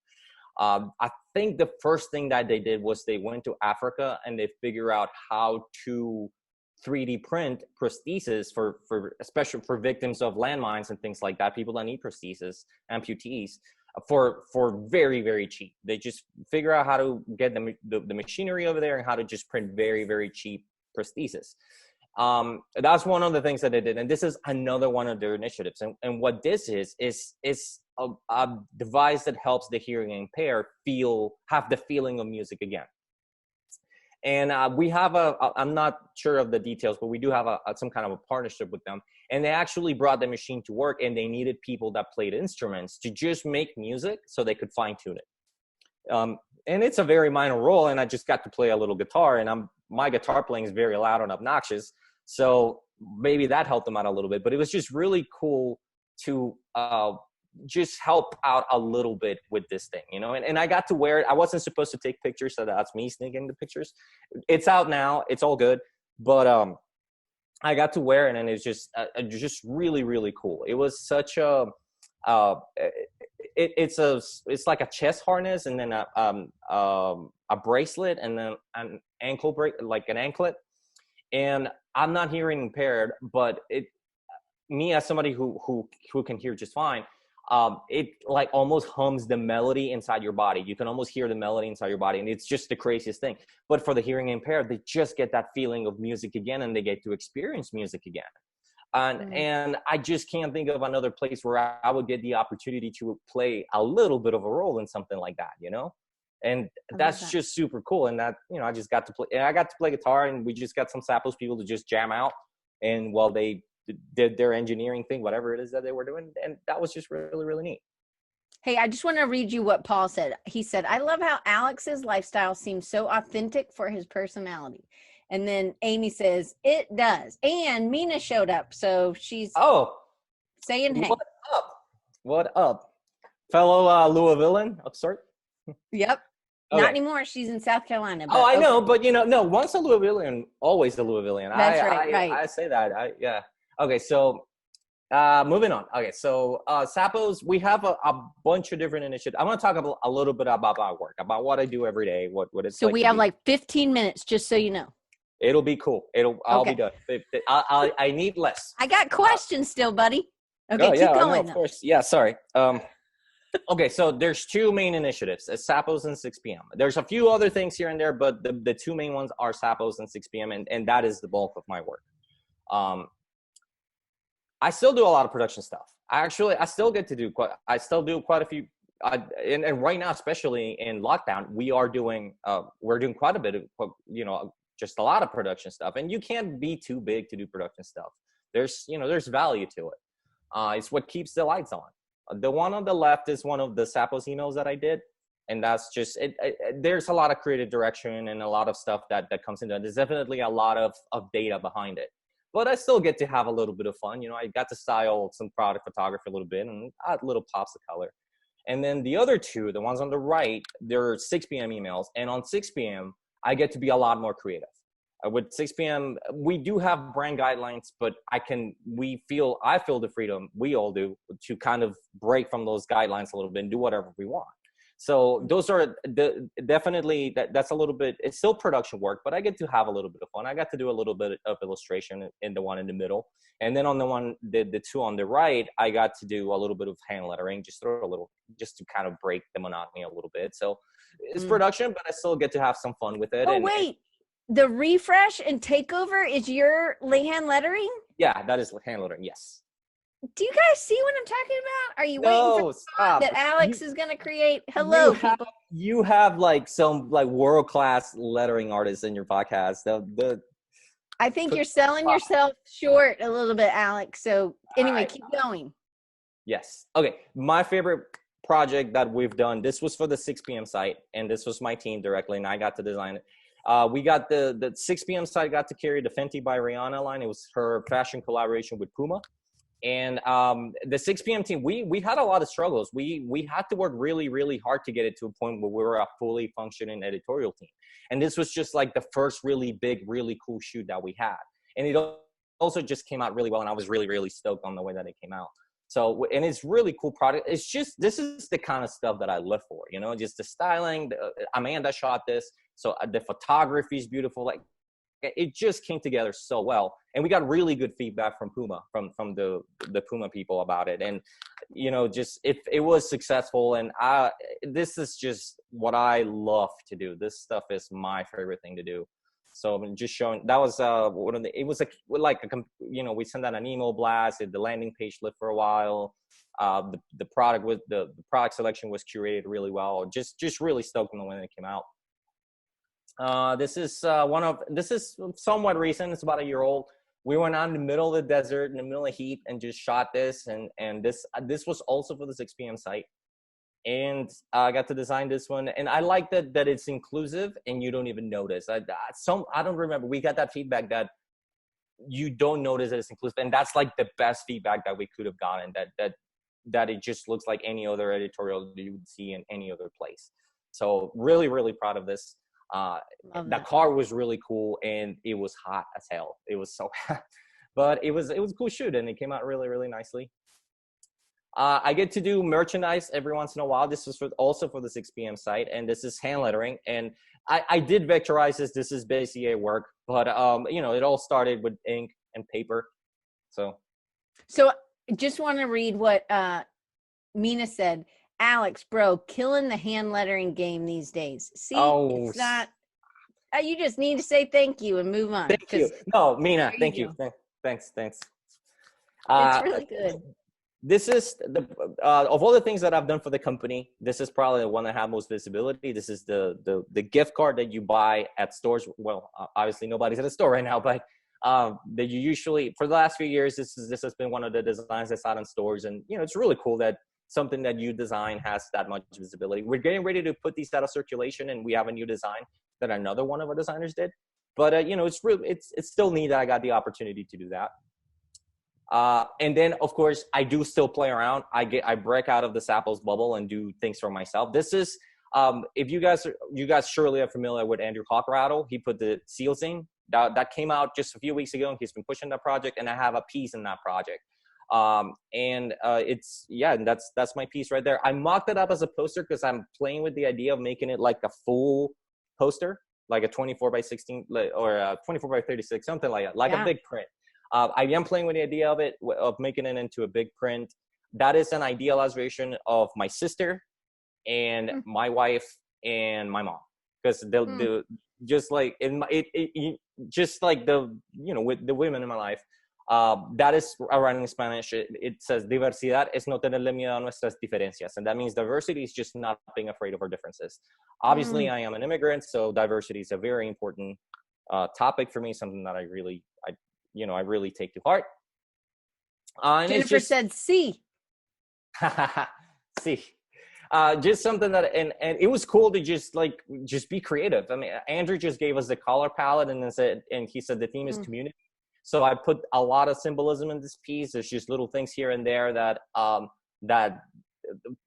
I think the first thing that they did was they went to Africa and they figured out how to 3D print prostheses especially for victims of landmines and things like that, people that need prostheses, amputees, for very, very cheap. They just figure out how to get the machinery over there and how to just print very, very cheap prostheses. That's one of the things that they did. And this is another one of their initiatives. And what this is a device that helps the hearing impaired have the feeling of music again. And we have I'm not sure of the details, but we do have some kind of a partnership with them. And they actually brought the machine to work, and they needed people that played instruments to just make music so they could fine tune it. And it's a very minor role, and I just got to play a little guitar, and my guitar playing is very loud and obnoxious. So maybe that helped them out a little bit, but it was just really cool to just help out a little bit with this thing, you know, and I got to wear it. I wasn't supposed to take pictures, so that's me sneaking the pictures. It's out now, it's all good, but I got to wear it, and it's just really, really cool. It was such a it's like a chest harness, and then a bracelet, and then an anklet. And I'm not hearing impaired, but me as somebody who can hear just fine, it like almost hums the melody inside your body. You can almost hear the melody inside your body, and it's just the craziest thing. But for the hearing impaired, they just get that feeling of music again, and they get to experience music again. And I just can't think of another place where I would get the opportunity to play a little bit of a role in something like that, you know? And that's just super cool. And that, you know, I just got to play, and I got to play guitar, and we just got some Zappos people to just jam out. And while they did their engineering thing, whatever it is that they were doing, and that was just really, really neat. Hey, I just want to read you what Paul said. He said, I love how Alex's lifestyle seems so authentic for his personality. And then Amy says, it does. And Mina showed up. So she's saying, hey. What up? fellow Louisvillian of sort. Yep. Okay. Not anymore. She's in South Carolina. But Oh, I okay. know, but no, once a Louisvillian, always a Louisvillian. That's right. Right. I say that. Yeah. Okay, so moving on. Okay, so Zappos, we have a bunch of different initiatives. I want to talk a little bit about my work, about what I do every day, what it's So like we to have be. like 15 minutes, just so you know. It'll be cool. I'll Okay. be done. I need less. I got questions still, buddy. Okay, Oh, keep yeah, going. I know, of course. Yeah, sorry. Okay, so there's two main initiatives, Zappos and 6 p.m. There's a few other things here and there, but the two main ones are Zappos and 6 p.m. And that is the bulk of my work. I still do a lot of production stuff. I still get to do quite a few. And right now, especially in lockdown, we're doing quite a bit of, just a lot of production stuff. And you can't be too big to do production stuff. There's value to it. It's what keeps the lights on. The one on the left is one of the Zappos emails that I did. And that's just it. There's a lot of creative direction and a lot of stuff that comes into it. There's definitely a lot of data behind it. But I still get to have a little bit of fun. I got to style some product photography a little bit and add little pops of color. And then the other two, the ones on the right, they're 6 p.m. emails. And on 6 p.m., I get to be a lot more creative. With 6 p.m., we do have brand guidelines, but I feel the freedom, we all do, to kind of break from those guidelines a little bit and do whatever we want. So those are definitely, that's a little bit, it's still production work, but I get to have a little bit of fun. I got to do a little bit of illustration in the one in the middle. And then on the two on the right, I got to do a little bit of hand lettering, just to kind of break the monotony a little bit. So it's production, but I still get to have some fun with it. Oh, wait. The refresh and takeover is your hand lettering? Yeah, that is hand lettering. Yes. Do you guys see what I'm talking about? Are you waiting for that Alex is going to create? Hello, people. You have like some like world-class lettering artists in your podcast. I think you're selling yourself short a little bit, Alex. So anyway, keep going. Yes. Okay. My favorite project that we've done, this was for the 6 p.m. site, and this was my team directly, and I got to design it. We got the 6 p.m. site got to carry the Fenty by Rihanna line. It was her fashion collaboration with Puma. And the 6 p.m. team, we had a lot of struggles. We had to work really, really hard to get it to a point where we were a fully functioning editorial team. And this was just like the first really big, really cool shoot that we had. And it also just came out really well. And I was really, really stoked on the way that it came out. So, and it's really cool product. It's just, this is the kind of stuff that I live for, just the styling. Amanda shot this. So the photography is beautiful. Like, it just came together so well. And we got really good feedback from Puma, from the Puma people about it. And, just it was successful. And this is just what I love to do. This stuff is my favorite thing to do. So I'm just showing, that was one of the, it was we sent out an email blast. The landing page lived for a while. The product selection was curated really well. Just really stoked on the way it came out. This is somewhat recent. It's about a year old. We went out in the middle of the desert, in the middle of heat, and just shot this. And this was also for the 6 p.m. site. And I got to design this one. And I like that it's inclusive and you don't even notice. I don't remember. We got that feedback that you don't notice that it's inclusive. And that's like the best feedback that we could have gotten, that it just looks like any other editorial that you would see in any other place. So really, really proud of this. That car was really cool, and it was hot as hell. It was so hot, but it was a cool shoot, and it came out really, really nicely. I get to do merchandise every once in a while. This is also for the 6 p.m. site, and this is hand lettering. And I did vectorize this. This is basically work, but it all started with ink and paper. So just want to read what Mina said. Alex, bro, killing the hand lettering game these days. See, it's not. You just need to say thank you and move on. Thank you. No, Mina, thank you. Thanks. It's really good. This is of all the things that I've done for the company, this is probably the one that had most visibility. This is the gift card that you buy at stores. Well, obviously nobody's at a store right now, but that you usually, for the last few years, this has been one of the designs that's out in stores, and it's really cool that something that you design has that much visibility. We're getting ready to put these out of circulation, and we have a new design that another one of our designers did. But it's still neat that I got the opportunity to do that. And then of course I do still play around. I break out of the Zappos bubble and do things for myself. This is, if you guys surely are familiar with Andrew Cockrattle. He put the seals in that came out just a few weeks ago, and he's been pushing that project, and I have a piece in that project. It's, yeah, that's my piece right there. I mocked it up as a poster because I'm playing with the idea of making it like a full poster, like a 24 by 16 or a 24 by 36, something like that, like a big print. I am playing with the idea of making it into a big print. That is an idealized version of my sister and my wife and my mom, because the just like just like the, you know, with the women in my life. That is around in Spanish. It says diversidad es no tenerle miedo a nuestras diferencias, and that means diversity is just not being afraid of our differences. Obviously, I am an immigrant, so diversity is a very important topic for me. Something that I really take to heart. Jennifer said, "See, see." Just something that, and it was cool to just be creative. I mean, Andrew just gave us the color palette and he said the theme is community. So I put a lot of symbolism in this piece. There's just little things here and there that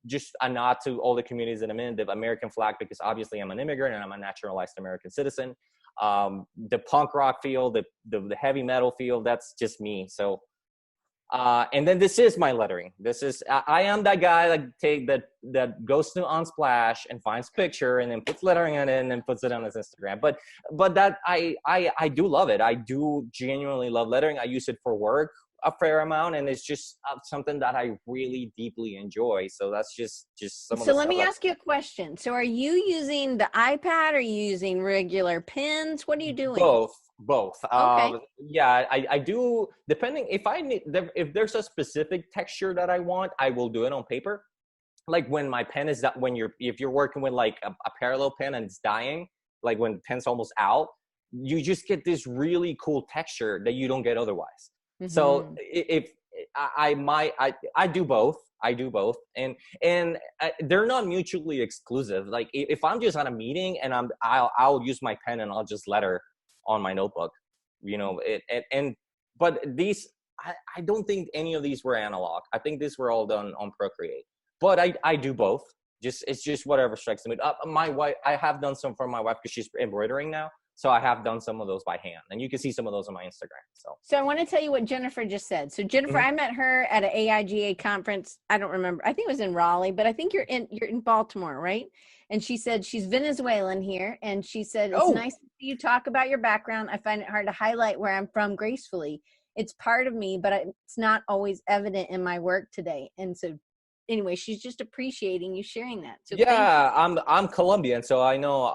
just a nod to all the communities that I'm in. The American flag, because obviously I'm an immigrant and I'm a naturalized American citizen. The punk rock feel, the heavy metal feel, that's just me. So and then this is my lettering. I am that guy that goes to Unsplash and finds picture and then puts lettering on it and then puts it on his Instagram. But that I do love it. I do genuinely love lettering. I use it for work a fair amount, and it's just something that I really deeply enjoy. So that's just some of the stuff. So let me ask you a question. So are you using the iPad? Or are you using regular pens? What are you doing? Both. Okay. Yeah, I do, depending if there's a specific texture that I want, I will do it on paper. Like when my pen is that, if you're working with like a parallel pen and it's dying, like when pen's almost out, you just get this really cool texture that you don't get otherwise. So if I do both. And they're not mutually exclusive. Like if I'm just on a meeting and I'll use my pen and I'll just letter on my notebook, you know, but these, I don't think any of these were analog. I think these were all done on Procreate, but I do both. It's just whatever strikes me. My wife, I have done some for my wife because she's embroidering now. So I have done some of those by hand, and you can see some of those on my Instagram. So I want to tell you what Jennifer just said. So Jennifer, I met her at an AIGA conference. I don't remember. I think it was in Raleigh, but I think you're in Baltimore, right? And she said she's Venezuelan here, and she said it's nice to see you talk about your background. I find it hard to highlight where I'm from gracefully. It's part of me, but it's not always evident in my work today. And so anyway, she's just appreciating you sharing that. So yeah, I'm Colombian, so I know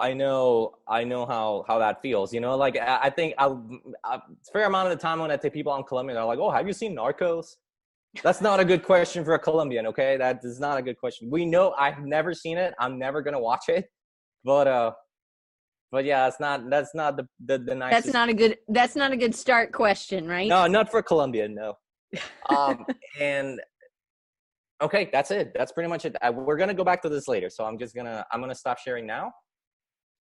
how that feels. You know, like I think a fair amount of the time when I take people I'm Colombian, they're like, "Oh, have you seen Narcos?" That's not a good question for a Colombian. Okay, that is not a good question. We know I've never seen it. I'm never gonna watch it, but yeah, that's not the nicest. That's not a good start question, right? No, not for Colombian. No. And. Okay, that's it. That's pretty much it. We're going to go back to this later. So I'm going to stop sharing now.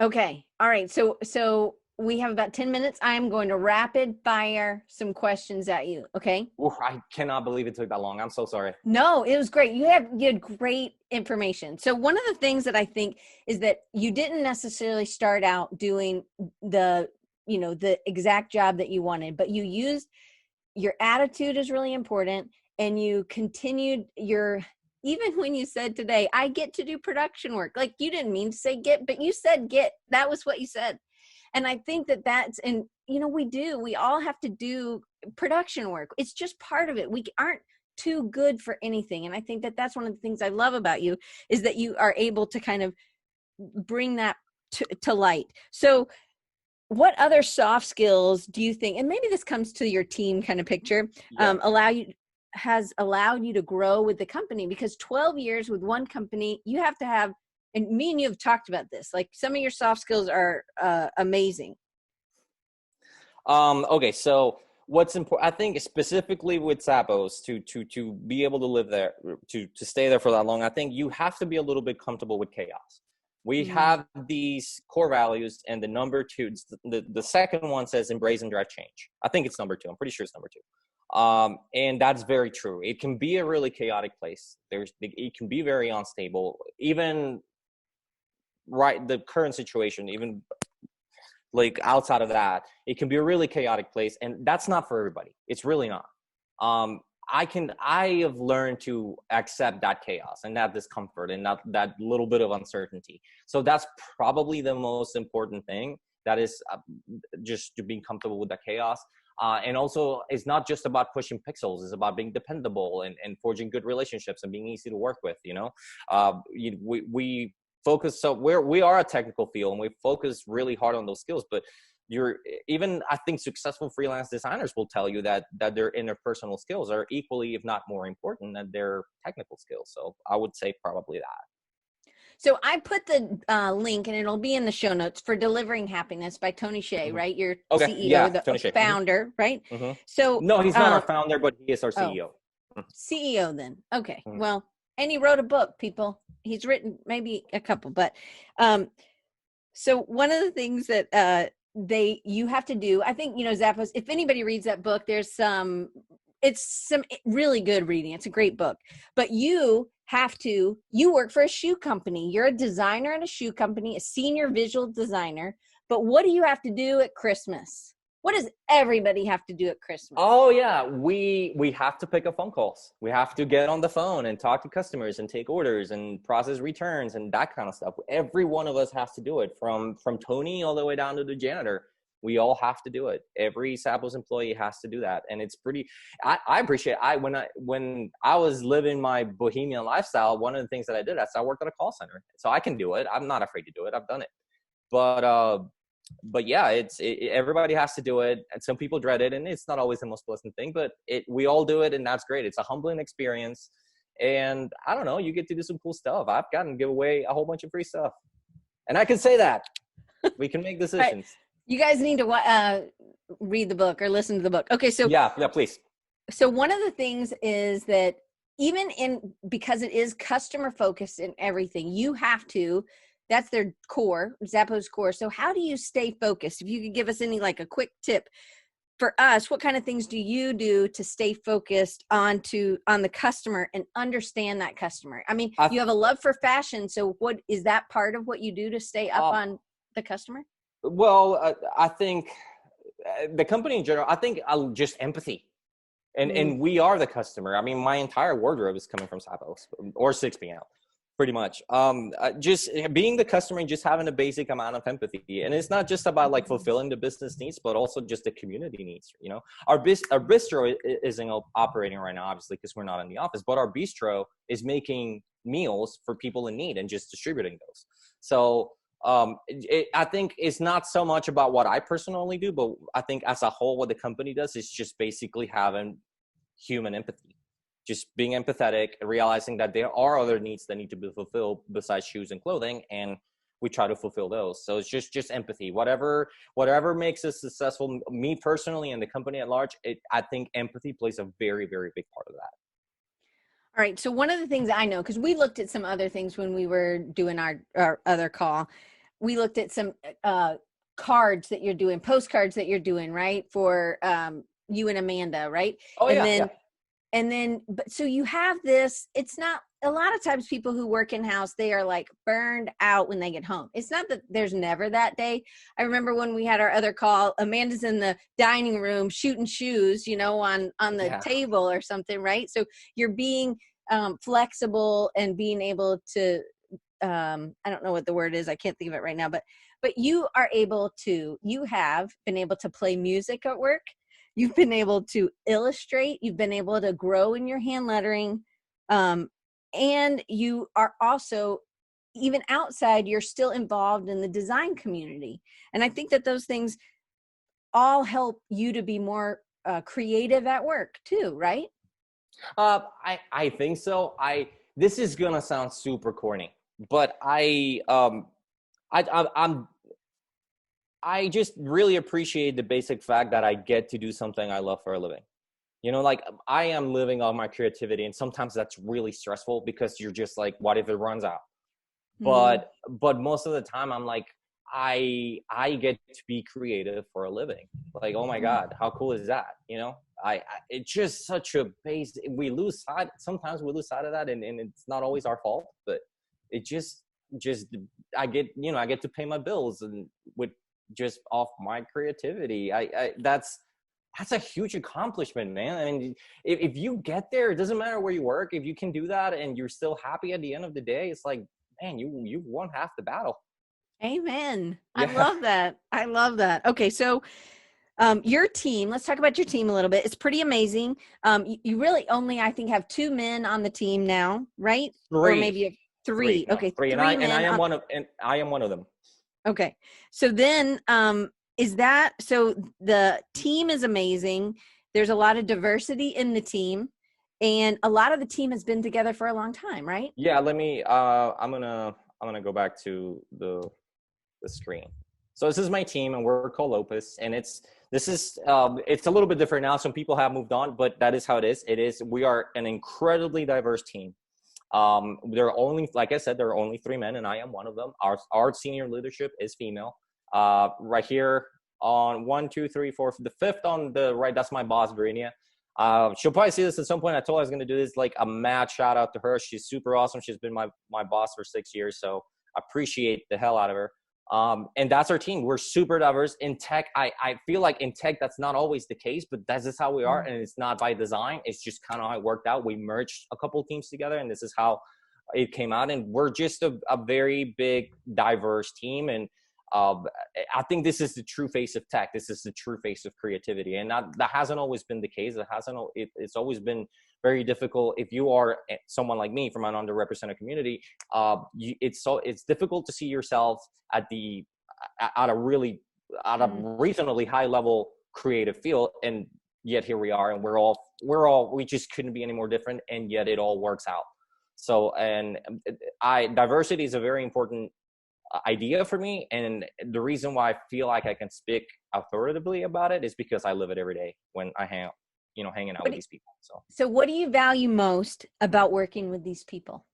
Okay. All right. So we have about 10 minutes. I'm going to rapid fire some questions at you. Okay. Ooh, I cannot believe it took that long. I'm so sorry. No, it was great. You had great information. So one of the things that I think is that you didn't necessarily start out doing the exact job that you wanted, but you used your attitude is really important. And you continued even when you said today, I get to do production work. Like you didn't mean to say get, but you said get. That was what you said. And I think we all have to do production work. It's just part of it. We aren't too good for anything. And I think that that's one of the things I love about you is that you are able to kind of bring that to light. So what other soft skills do you think, and maybe this comes to your team kind of picture, has allowed you to grow with the company? Because 12 years with one company, you have to have, and me and you have talked about this, like some of your soft skills are amazing. Okay, so what's important, I think specifically with Zappos, to be able to live there, to stay there for that long, I think you have to be a little bit comfortable with chaos. We have these core values, and the number two, the second one says embrace and drive change. I think it's number two. I'm pretty sure it's number two. And that's very true. It can be a really chaotic place. It can be very unstable. Even the current situation, even like outside of that, it can be a really chaotic place, and that's not for everybody. It's really not. I have learned to accept that chaos and that discomfort and that little bit of uncertainty. So that's probably the most important thing. That is just to being comfortable with the chaos. And also, it's not just about pushing pixels. It's about being dependable and forging good relationships and being easy to work with. We focus. So we are a technical field, and we focus really hard on those skills. But I think successful freelance designers will tell you that their interpersonal skills are equally, if not more important than their technical skills. So I would say probably that. So I put the link, and it'll be in the show notes, for Delivering Happiness by Tony Hsieh, right? Your CEO, the founder, right? Mm-hmm. So no, he's not our founder, but he is our CEO. CEO then. Okay. Mm-hmm. Well, and he wrote a book, people. He's written maybe a couple, but so one of the things that you have to do, I think, Zappos, if anybody reads that book, it's some really good reading. It's a great book, but you work for a shoe company. You're a designer at a shoe company, a senior visual designer, but what do you have to do at Christmas? What does everybody have to do at Christmas? Oh yeah, we have to pick up phone calls. We have to get on the phone and talk to customers and take orders and process returns and that kind of stuff. Every one of us has to do it, from Tony all the way down to the janitor. We all have to do it. Every Zappos employee has to do that, and it's pretty. I appreciate. When I was living my bohemian lifestyle, one of the things that I did, I worked at a call center, so I can do it. I'm not afraid to do it. I've done it, but yeah, everybody has to do it, and some people dread it, and it's not always the most pleasant thing. But we all do it, and that's great. It's a humbling experience, and I don't know, you get to do some cool stuff. I've gotten to give away a whole bunch of free stuff, and I can say that we can make decisions. Right. You guys need to read the book or listen to the book. Okay, so yeah, please. So one of the things is that because it is customer focused and everything, you have to. That's their core, Zappos core. So how do you stay focused? If you could give us a quick tip for us, what kind of things do you do to stay focused on the customer and understand that customer? I mean, you have a love for fashion. So what is that part of what you do to stay up on the customer? Well, I think the company in general, I think just empathy. And we are the customer. I mean, my entire wardrobe is coming from Zappos or 6PM. Pretty much. Just being the customer and just having a basic amount of empathy. And it's not just about like fulfilling the business needs, but also just the community needs. Our bistro isn't operating right now, obviously, because we're not in the office, but our bistro is making meals for people in need and just distributing those. So I think it's not so much about what I personally do, but I think as a whole, what the company does is just basically having human empathy. Just being empathetic, realizing that there are other needs that need to be fulfilled besides shoes and clothing, and we try to fulfill those. So it's just empathy. Whatever makes us successful, me personally and the company at large, I think empathy plays a very, very big part of that. All right. So one of the things I know, because we looked at some other things when we were doing our other call, we looked at some cards that you're doing, postcards that you're doing, right? For you and Amanda, right? Oh, yeah. And then, but so you have this, it's not, a lot of times people who work in-house, they are like burned out when they get home. It's not that there's never that day. I remember when we had our other call, Amanda's in the dining room shooting shoes, on the table or something, right? So you're being flexible and being able to, I don't know what the word is. I can't think of it right now, but you have been able to play music at work. You've been able to illustrate. You've been able to grow in your hand lettering. And you are also, even outside, you're still involved in the design community. And I think that those things all help you to be more creative at work too, right? I think so. This is going to sound super corny, but I just really appreciate the basic fact that I get to do something I love for a living. Like I am living on my creativity, and sometimes that's really stressful because you're just like, what if it runs out? But most of the time I'm like, I get to be creative for a living. Like, oh my God, how cool is that? You know, it's just such a base. We lose sight. Sometimes we lose sight of that, and it's not always our fault, but it just I get, you know, I get to pay my bills and with just off my creativity. That's a huge accomplishment, man. I mean, if you get there, it doesn't matter where you work. If you can do that and you're still happy at the end of the day, it's like, man, you won half the battle. Amen. Yeah. I love that. I love that. Okay. So, your team, let's talk about your team a little bit. It's pretty amazing. You really only, I think, have 2 men on the team now, right? Three. Or maybe three. No, Okay. three. Three And men. I am one of them. Okay. So then, so the team is amazing. There's a lot of diversity in the team, and a lot of the team has been together for a long time, right? Yeah. Let me, I'm gonna go back to the screen. So this is my team, and we're called Opus, and it's a little bit different now. Some people have moved on, but that is how it is. We are an incredibly diverse team. There are only, like I said, there are only 3 men, and I am one of them. Our senior leadership is female. Right here on 1, 2, 3, 4, the 5th on the right, that's my boss, Verinia. She'll probably see this at some point. I told her I was going to do this, like a mad shout out to her. She's super awesome. She's been my boss for 6 years, so I appreciate the hell out of her. And that's our team. We're super diverse in tech. I feel like in tech, that's not always the case, but that's just how we are. And it's not by design. It's just kind of how it worked out. We merged a couple of teams together, and this is how it came out. And we're just a very big, diverse team. And I think this is the true face of tech. This is the true face of creativity. And that hasn't always been the case. It's always been very difficult. If you are someone like me from an underrepresented community, it's difficult to see yourself at a reasonably high level creative field. And yet here we are, and we just couldn't be any more different. And yet it all works out. So, and diversity is a very important idea for me, and the reason why I feel like I can speak authoritatively about it is because I live it every day when I hanging out with these people. So what do you value most about working with these people?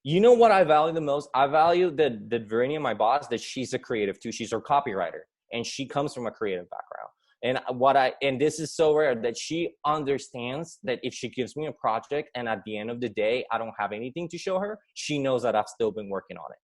You know what I value the most? I value that Verinia, my boss, that she's a creative too. She's a copywriter, and she comes from a creative background. And this is so rare, that she understands that if she gives me a project and at the end of the day I don't have anything to show her, she knows that I've still been working on it.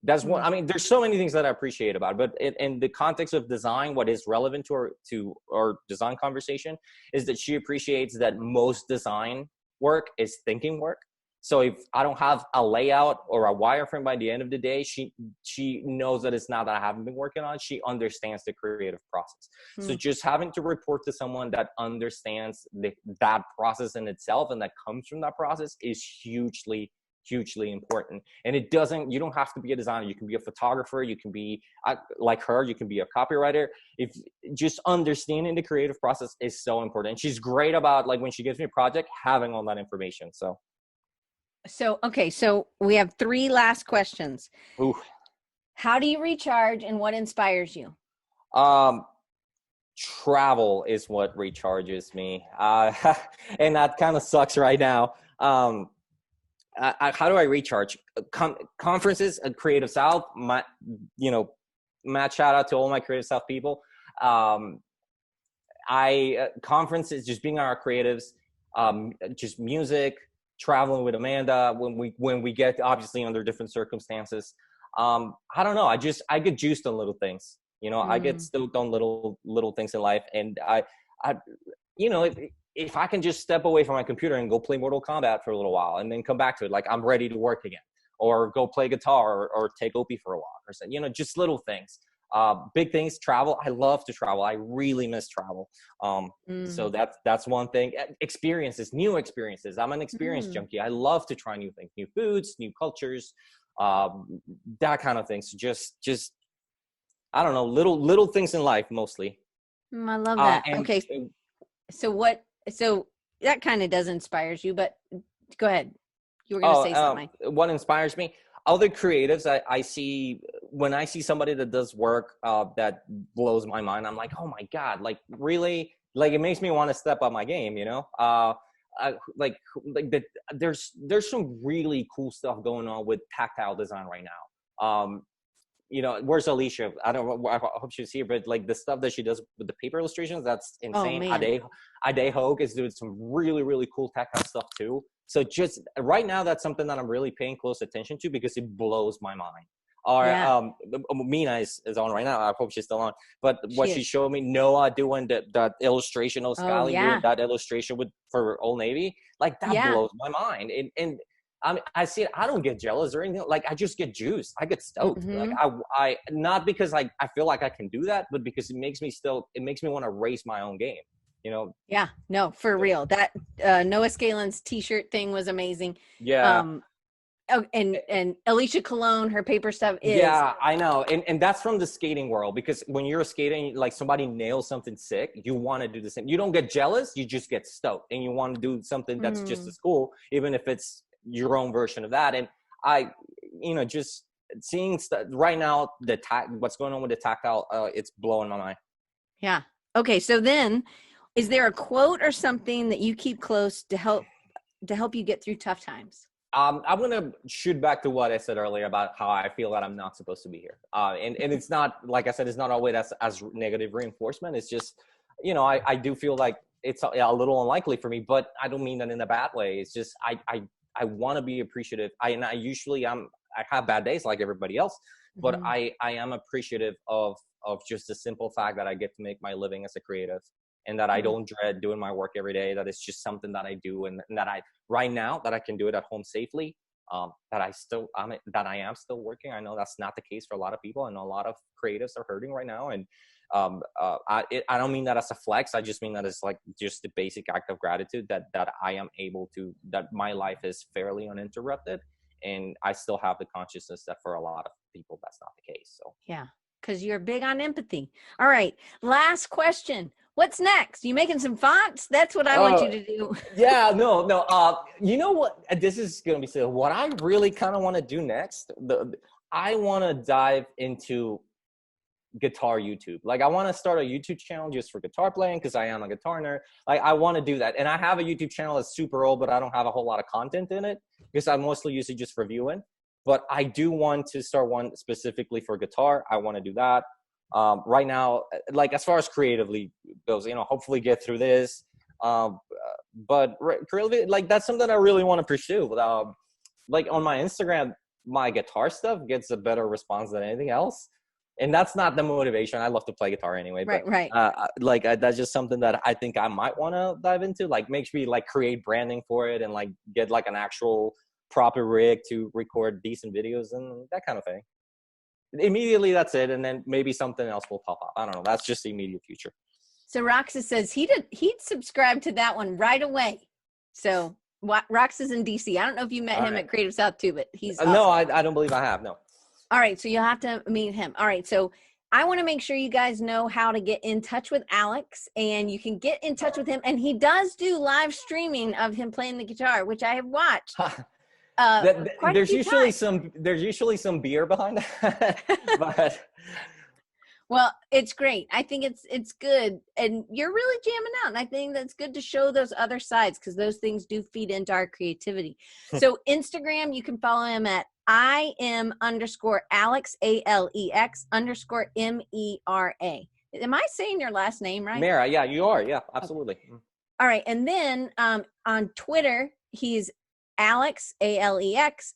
That's one. I mean, there's so many things that I appreciate about it, but in the context of design, what is relevant to our design conversation is that she appreciates that most design work is thinking work. So if I don't have a layout or a wireframe by the end of the day, she knows that it's not that I haven't been working on it. She understands the creative process. So just having to report to someone that understands that process in itself and that comes from that process is hugely important. And you don't have to be a designer. You can be a photographer. You can be like her. You can be a copywriter. If just understanding the creative process is so important. And she's great about, like, when she gives me a project, having all that information. Okay. So we have 3 last questions. Ooh. How do you recharge, and what inspires you? Travel is what recharges me. And that kind of sucks right now. How do I recharge? Conferences at Creative South, Matt, shout out to all my Creative South people. Conferences, just being our creatives, just music, traveling with Amanda when we get, obviously under different circumstances. I don't know. I get juiced on little things. I get stoked on little things in life, and if I can just step away from my computer and go play Mortal Kombat for a little while and then come back to it, like I'm ready to work again, or go play guitar or take Opie for a walk or something, just little things. Big things, travel. I love to travel. I really miss travel. So that's one thing. Experiences, new experiences. I'm an experience junkie. I love to try new things, new foods, new cultures, that kind of thing. So just, I don't know, little things in life mostly. I love that. Okay. So that kind of does inspires you, but go ahead. You were going to say something. What inspires me? Other creatives, I see, when I see somebody that does work that blows my mind, I'm like, oh my God, like really? Like, it makes me want to step up my game, there's some really cool stuff going on with tactile design right now. you know, where's Alicia? I don't know. I hope she's here, but like the stuff that she does with the paper illustrations, that's insane. Ade Hogue is doing some really, really cool tech stuff too. So just right now, that's something that I'm really paying close attention to because it blows my mind. Or Mina is on right now. I hope she's still on. But what she showed me, Noah doing that illustration of Scally doing that illustration for Old Navy, like that blows my mind. And I see it. I don't get jealous or anything. Like I just get juiced. I get stoked. Like I not because I feel like I can do that, but because it makes me want to raise my own game. You know? Yeah. No, for real. That Noah Scalen's t-shirt thing was amazing. Yeah. Oh, and Alicia Cologne, her paper stuff is. Yeah, I know. And that's from the skating world, because when you're skating, like somebody nails something sick, you want to do the same. You don't get jealous, you just get stoked and you want to do something that's just as cool, even if it's your own version of that. And I, you know, just seeing right now, what's going on with the tactile, it's blowing my mind. Yeah. Okay. So then is there a quote or something that you keep close to help you get through tough times? I'm going to shoot back to what I said earlier about how I feel that I'm not supposed to be here. And it's not, like I said, it's not always as negative reinforcement. It's just, you know, I do feel like it's a little unlikely for me, but I don't mean that in a bad way. It's just, I want to be appreciative. I have bad days like everybody else, but I am appreciative of just the simple fact that I get to make my living as a creative. And that I don't dread doing my work every day, that it's just something that I do, and that right now that I can do it at home safely, that I am still working. I know that's not the case for a lot of people. I know a lot of creatives are hurting right now. And I don't mean that as a flex. I just mean that it's like just the basic act of gratitude that I am able to, that my life is fairly uninterrupted. And I still have the consciousness that for a lot of people, that's not the case. So yeah, because you're big on empathy. All right. Last question. What's next? You making some fonts? That's what I want you to do. Yeah, no. You know what? This is going to be silly. What I really kind of want to do next, I want to dive into guitar YouTube. Like I want to start a YouTube channel just for guitar playing, because I am a guitar nerd. Like I want to do that. And I have a YouTube channel that's super old, but I don't have a whole lot of content in it because I mostly use it just for viewing. But I do want to start one specifically for guitar. I want to do that. Right now, like as far as creatively goes, you know, hopefully get through this. But creatively, like that's something I really want to pursue. Like on my Instagram, my guitar stuff gets a better response than anything else. And that's not the motivation. I love to play guitar anyway. But, right. That's just something that I think I might want to dive into. Like makes me like create branding for it and like get like an actual proper rig to record decent videos and that kind of thing. Immediately, that's it. And then maybe something else will pop up. I don't know. That's just the immediate future. So Roxas says he'd subscribe to that one right away. So Rox is in DC. I don't know if you met him at Creative South too, but he's awesome. No, I don't believe I have. No. All right. So you'll have to meet him. All right. So I want to make sure you guys know how to get in touch with Alex, and you can get in touch with him. And he does do live streaming of him playing the guitar, which I have watched. There's usually some beer behind that. But well, it's great. I think it's good, and you're really jamming out. And I think that's good to show those other sides, because those things do feed into our creativity. So Instagram, you can follow him at @IM_Alex, ALEX_MERA. Am I saying your last name right? Mera, yeah, you are. Yeah, absolutely. Okay. All right, and then on Twitter, he's Alex, ALEX_MERA.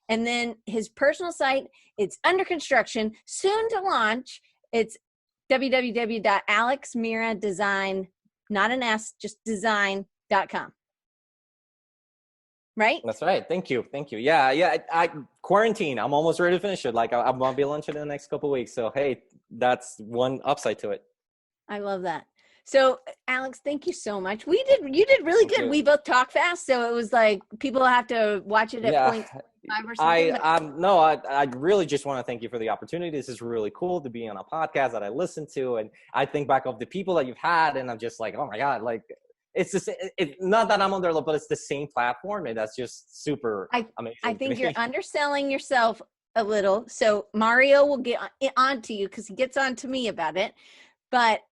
And then his personal site, it's under construction, soon to launch. It's www.alexmeradesign, not an S, just design.com. Right? That's right. Thank you. Yeah. I quarantine. I'm almost ready to finish it. Like I'm going to be launching in the next couple of weeks. So, hey, that's one upside to it. I love that. So, Alex, thank you so much. You did really good. Okay. We both talk fast, so it was like people have to watch it at 0.5 or something. I really just want to thank you for the opportunity. This is really cool to be on a podcast that I listen to, and I think back of the people that you've had, and I'm just like, oh my God, like it's the same. Not that I'm on their level, but it's the same platform, and that's just super amazing. I think you're underselling yourself a little. So Mario will get on to you because he gets on to me about it, but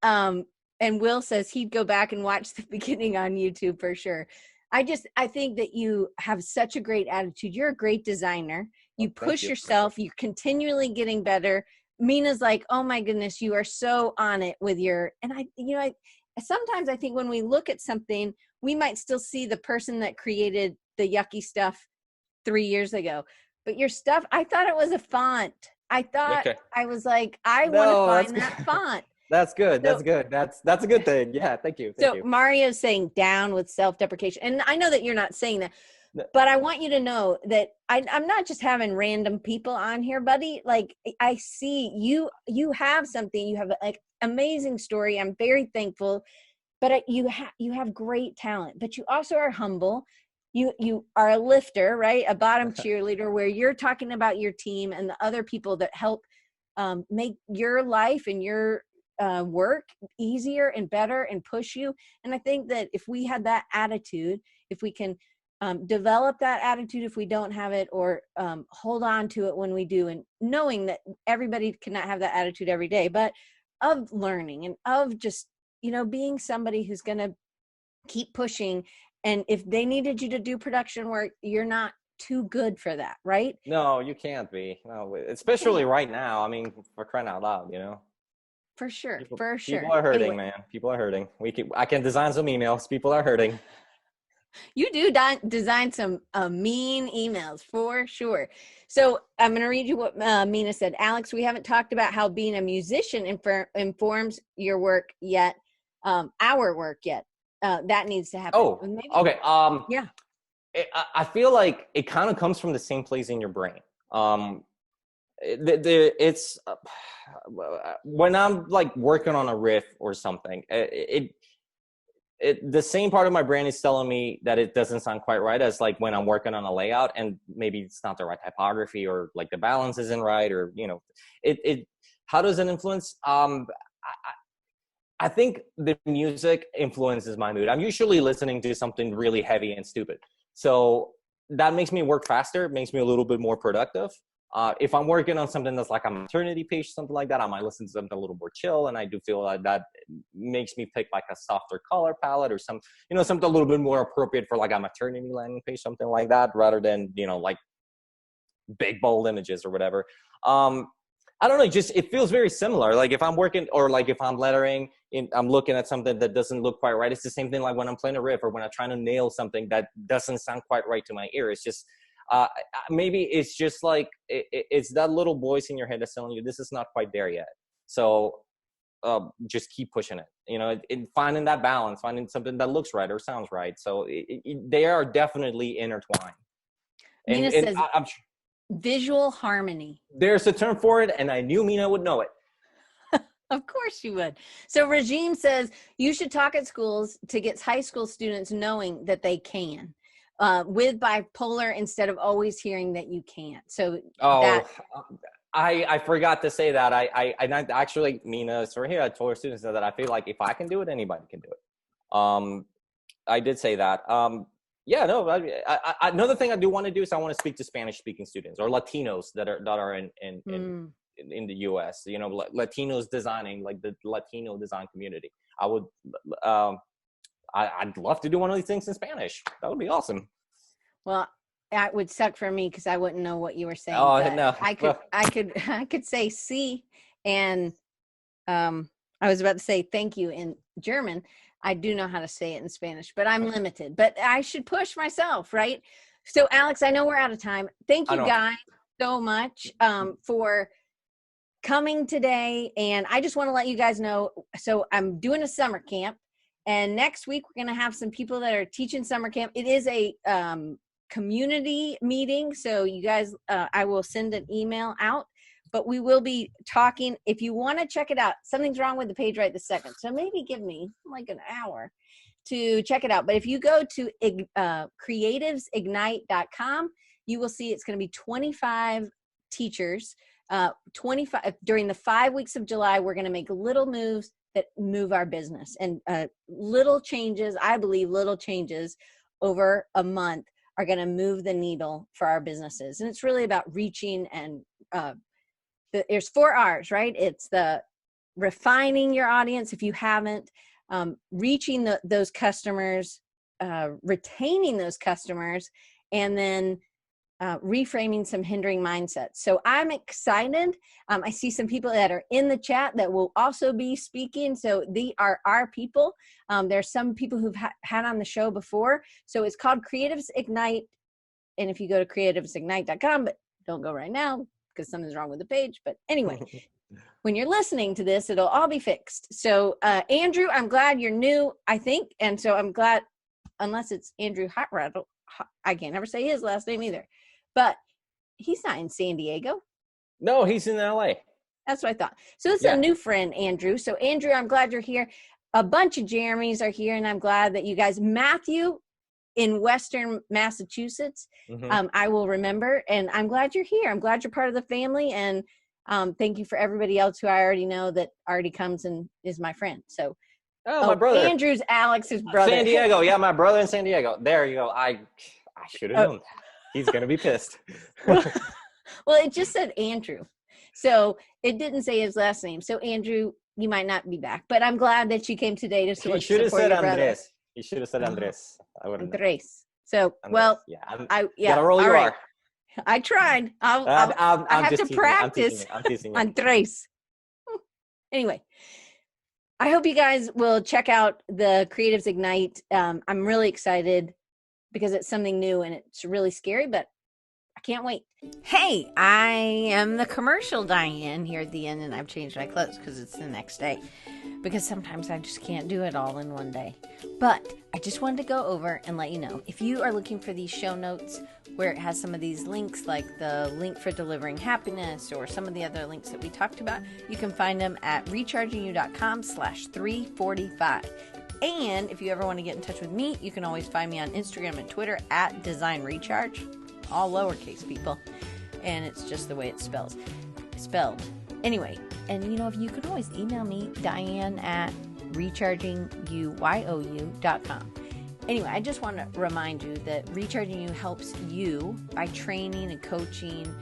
and Will says he'd go back and watch the beginning on YouTube for sure. I think that you have such a great attitude. You're a great designer. You push yourself. You're continually getting better. Mina's like, oh my goodness, you are so on it with your, and I sometimes I think when we look at something, we might still see the person that created the yucky stuff 3 years ago, but your stuff, I thought it was a font. I thought, I was like, I want to find that font. That's good. That's good. That's a good thing. Yeah. Thank you. So Mario's saying down with self-deprecation. And I know that you're not saying that, but I want you to know that I'm not just having random people on here, buddy. Like I see you have something, you have like amazing story. I'm very thankful, but you have great talent, but you also are humble. You are a lifter, right? A bottom cheerleader where you're talking about your team and the other people that help make your life and your work easier and better and push you. And I think that if we had that attitude, if we can develop that attitude, if we don't have it, or hold on to it when we do, and knowing that everybody cannot have that attitude every day, but of learning and of just, being somebody who's going to keep pushing. And if they needed you to do production work, you're not too good for that, right? No, you can't be. No, especially right now. I mean, for crying out loud, For sure. People are hurting, man. People are hurting. I can design some emails. People are hurting. You do design some mean emails for sure. So I'm going to read you what Mina said. Alex, we haven't talked about how being a musician informs your work yet, our work yet. That needs to happen. Oh, okay. Yeah. I feel like it kind of comes from the same place in your brain. It's when I'm like working on a riff or something, the same part of my brain is telling me that it doesn't sound quite right as like when I'm working on a layout and maybe it's not the right typography or like the balance isn't right, or how does it influence? I think the music influences my mood. I'm usually listening to something really heavy and stupid, so that makes me work faster, makes me a little bit more productive. If I'm working on something that's like a maternity page, something like that, I might listen to something a little more chill, and I do feel like that makes me pick like a softer color palette or something a little bit more appropriate for like a maternity landing page, something like that, rather than like big bold images or whatever. I don't know, it feels very similar. Like if I'm working, or like if I'm lettering, I'm looking at something that doesn't look quite right. It's the same thing like when I'm playing a riff or when I'm trying to nail something that doesn't sound quite right to my ear. It's just, maybe it's just like, it's that little voice in your head that's telling you this is not quite there yet. So just keep pushing it, finding that balance, finding something that looks right or sounds right. So they are definitely intertwined. Mina says, I'm sure visual harmony. There's a term for it, and I knew Mina would know it. Of course you would. So Regime says you should talk at schools to get high school students knowing that they can, with bipolar, instead of always hearing that you can't. So I forgot to say that. I actually, Mina, sorry, here I told her students that I feel like if I can do it, anybody can do it. I did say that. Yeah, no. Another thing I do want to do is I want to speak to Spanish-speaking students or Latinos that are in the U.S. Latinos designing, like the Latino design community. I'd love to do one of these things in Spanish. That would be awesome. Well, that would suck for me because I wouldn't know what you were saying. Oh no, I could say "sí," and I was about to say thank you in German. I do know how to say it in Spanish, but I'm limited. But I should push myself, right? So, Alex, I know we're out of time. Thank you guys so much for coming today. And I just want to let you guys know, so I'm doing a summer camp. And next week, we're going to have some people that are teaching summer camp. It is a community meeting. So you guys, I will send an email out. But we will be talking. If you want to check it out, something's wrong with the page right this second. So maybe give me like an hour to check it out. But if you go to creativesignite.com, you will see it's going to be 25 teachers. 25 during the 5 weeks of July. We're going to make little moves that move our business, and little changes. I believe little changes over a month are going to move the needle for our businesses. And it's really about reaching and there's 4 R's, right? It's the refining your audience if you haven't, reaching those customers, retaining those customers, and then reframing some hindering mindsets. So I'm excited. I see some people that are in the chat that will also be speaking. So they are our people. There's some people who've had on the show before. So it's called Creatives Ignite. And if you go to creativesignite.com, but don't go right now because something's wrong with the page. But anyway, when you're listening to this, it'll all be fixed. So Andrew, I'm glad you're new, I think. And so I'm glad, unless it's Andrew Hot Rattle, I can't ever say his last name either. But he's not in San Diego. No, he's in LA. That's what I thought. So it's a new friend, Andrew. So Andrew, I'm glad you're here. A bunch of Jeremys are here, and I'm glad that you guys, Matthew in Western Massachusetts, I will remember. And I'm glad you're here. I'm glad you're part of the family. And thank you for everybody else who I already know that already comes and is my friend. So my brother. Andrew's Alex's brother. San Diego. Yeah, my brother in San Diego. There you go. I should have known that. He's going to be pissed. Well, it just said Andrew. So it didn't say his last name. So Andrew, you might not be back. But I'm glad that you came today to support your brother. Andres. He should have said Andres. Andres. So, Andres. well, gotta roll your R. I tried. I have to practice. I'm teasing you. Andres. Anyway, I hope you guys will check out the Creatives Ignite. I'm really excited because it's something new and it's really scary, but I can't wait. Hey, I am the commercial Diane here at the end, and I've changed my clothes because it's the next day. Because sometimes I just can't do it all in one day. But I just wanted to go over and let you know, if you are looking for these show notes where it has some of these links, like the link for delivering happiness or some of the other links that we talked about, you can find them at rechargingyou.com/345. And if you ever want to get in touch with me, you can always find me on Instagram and Twitter at Design Recharge, all lowercase, people. And it's just the way it's spelled. Anyway, and if you could always email me, Diane at rechargingyou.com. Anyway, I just want to remind you that Recharging You helps you by training and coaching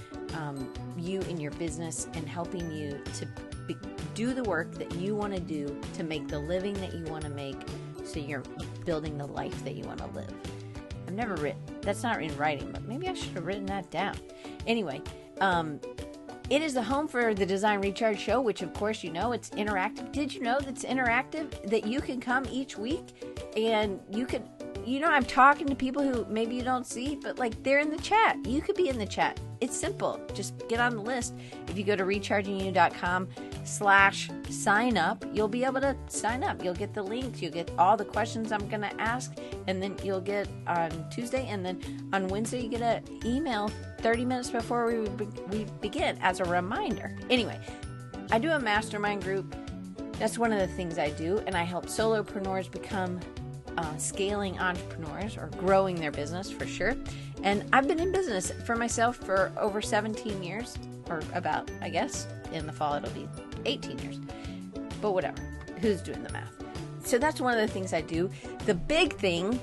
you in your business and helping you to do the work that you want to do to make the living that you want to make, so you're building the life that you want to live. I've never written, that's not in writing, but maybe I should have written that down. Anyway, it is the home for the Design Recharge show, which of course it's interactive. Did you know that's interactive? That you can come each week and you could, I'm talking to people who maybe you don't see, but they're in the chat. You could be in the chat. It's simple. Just get on the list. If you go to rechargingyou.com/sign up, you'll be able to sign up. You'll get the links. You'll get all the questions I'm going to ask. And then you'll get on Tuesday. And then on Wednesday, you get an email 30 minutes before we begin as a reminder. Anyway, I do a mastermind group. That's one of the things I do. And I help solopreneurs become scaling entrepreneurs or growing their business for sure. And I've been in business for myself for over 17 years, or about, I guess, in the fall it'll be 18 years. But whatever, who's doing the math? So that's one of the things I do. The big thing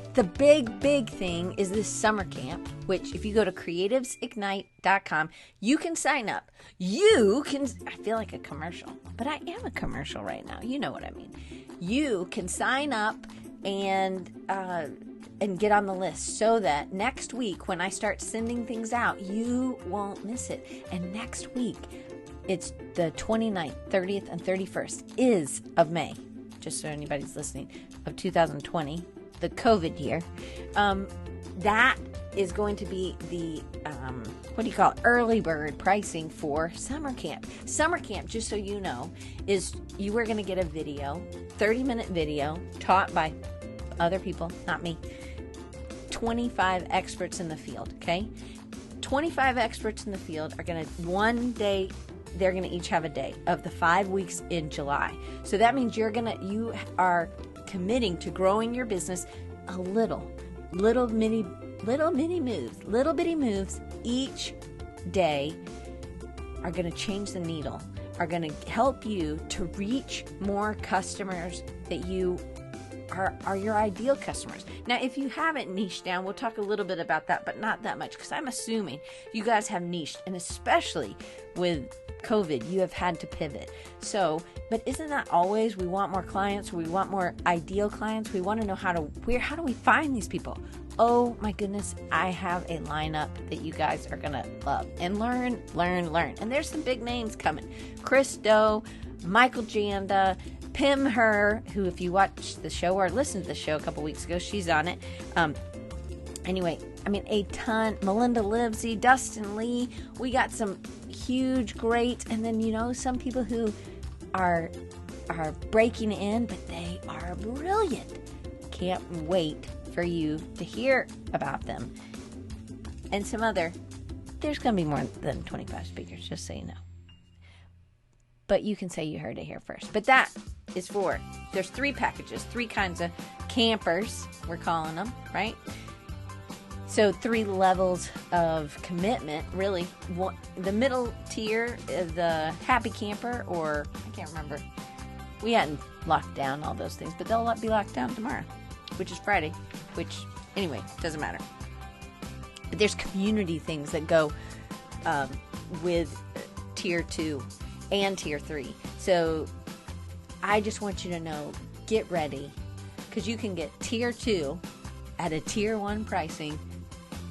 is this summer camp, which if you go to creativesignite.com, you can sign up. I feel like a commercial, but I am a commercial right now. You know what I mean. You can sign up and get on the list so that next week when I start sending things out, you won't miss it. And next week, it's the 29th, 30th, and 31st of May, just so anybody's listening, of 2020, the COVID year. That is going to be the, early bird pricing for summer camp. Summer camp, just so you know, is you are going to get a video, 30-minute video, taught by other people, not me, 25 experts in the field, okay? 25 experts in the field are going to, one day, they're going to each have a day of the 5 weeks in July. So that means you are committing to growing your business a little bitty moves each day are going to change the needle, are going to help you to reach more customers that you are your ideal customers. Now, if you haven't niched down, we'll talk a little bit about that, but not that much, because I'm assuming you guys have niched, and especially with COVID, you have had to pivot. So, but isn't that always, we want more clients, we want more ideal clients, we want to know how do we find these people? Oh my goodness, I have a lineup that you guys are going to love and learn. And there's some big names coming. Chris Doe, Michael Janda, Pim Her, who if you watch the show or listened to the show a couple weeks ago, she's on it. Anyway, I mean, a ton. Melinda Livesey, Dustin Lee. We got some huge, great, and then, you know, some people who are breaking in, but they are brilliant. Can't wait for you to hear about them. And some other, there's going to be more than 25 speakers, just so you know. But you can say you heard it here first. But that is there's 3 packages, 3 kinds of campers, we're calling them, right? So 3 levels of commitment, really. The middle tier is the happy camper, or I can't remember. We hadn't locked down all those things, but they'll be locked down tomorrow, which is Friday, which, anyway, doesn't matter. But there's community things that go with tier 2 and tier 3. So I just want you to know, get ready, because you can get tier 2 at a tier 1 pricing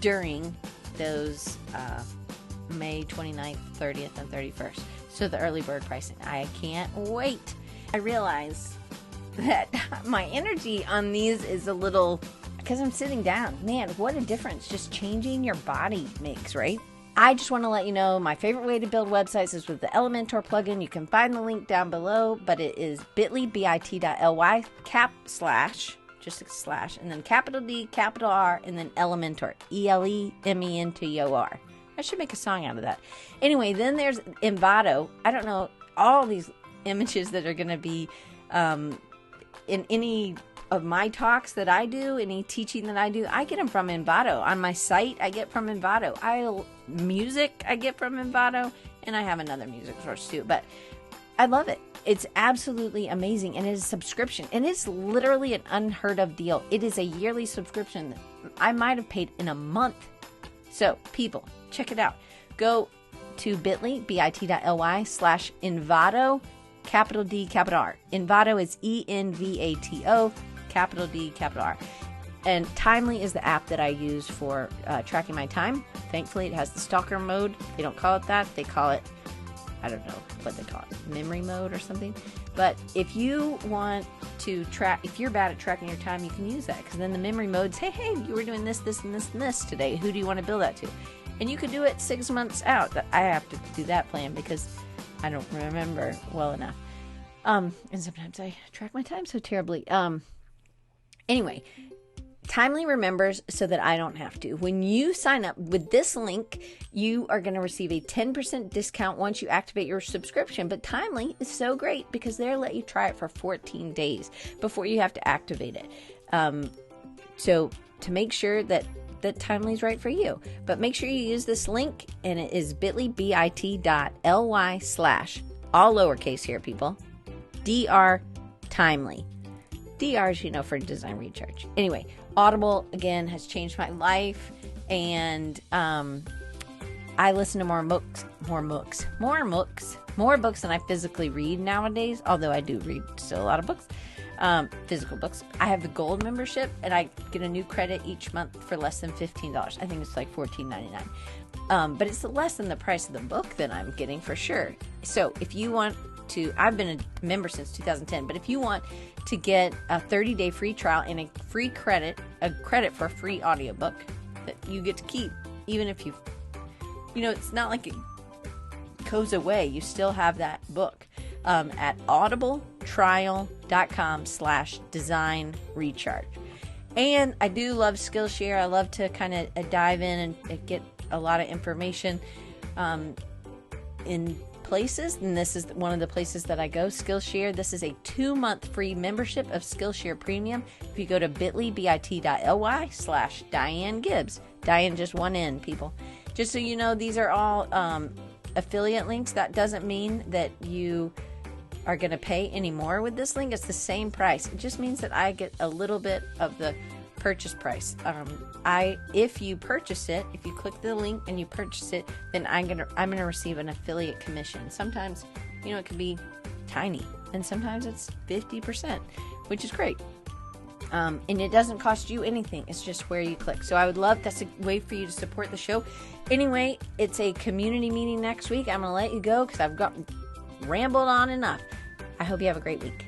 during those May 29th, 30th, and 31st. So the early bird pricing. I can't wait. I realize that my energy on these is a little, because I'm sitting down. Man, what a difference just changing your body makes, right? I just want to let you know my favorite way to build websites is with the Elementor plugin. You can find the link down below, but it is bit.ly/, just a slash, and then capital D, capital R, and then Elementor, Elementor. I should make a song out of that. Anyway, then there's Envato. I don't know, all these images that are going to be in any of my talks that I do, any teaching that I do, I get them from Envato. On my site, I get from Envato. Music, I get from Envato, and I have another music source too, but I love it. It's absolutely amazing, and it is a subscription, and it's literally an unheard of deal. It is a yearly subscription that I might have paid in a month. So, people, check it out. Go to bit.ly/Envato, capital D, capital R. Envato is ENVATO, capital D, capital R. And Timely is the app that I use for tracking my time. Thankfully, it has the stalker mode. They don't call it that. They call it, I don't know what they call it, memory mode or something. But if you want to track, if you're bad at tracking your time, you can use that, because then the memory mode say, hey, you were doing this, this, and this, and this today. Who do you want to bill that to? And you could do it 6 months out. I have to do that plan because I don't remember well enough. And sometimes I track my time so terribly. Anyway, Timely remembers so that I don't have to. When you sign up with this link, you are going to receive a 10% discount once you activate your subscription. But Timely is so great because they'll let you try it for 14 days before you have to activate it. So to make sure that Timely is right for you. But make sure you use this link, and it is bit.ly/, all lowercase here, people, DR Timely. DR is, for Design Recharge. Anyway, Audible, again, has changed my life, and I listen to more books than I physically read nowadays, although I do read still a lot of books, physical books. I have the gold membership, and I get a new credit each month for less than $15. I think it's like $14.99. But it's less than the price of the book that I'm getting for sure. So if you want to, I've been a member since 2010, but if you want to get a 30-day free trial and a credit for a free audiobook that you get to keep, even if it's not like it goes away. You still have that book at audibletrial.com/design recharge. And I do love Skillshare. I love to kind of dive in and get a lot of information in places, and this is one of the places that I go. Skillshare, this is a 2-month free membership of Skillshare Premium. If you go to bit.ly/Diane Gibbs, Diane just one N, people. Just so you know, these are all affiliate links. That doesn't mean that you are going to pay any more with this link. It's the same price. It just means that I get a little bit of the purchase price. If you purchase it, if you click the link and you purchase it, then I'm gonna receive an affiliate commission. Sometimes, it could be tiny, and sometimes it's 50%, which is great. And it doesn't cost you anything. It's just where you click. So I would love, that's a way for you to support the show. Anyway, it's a community meeting next week. I'm gonna let you go because I've rambled on enough. I hope you have a great week.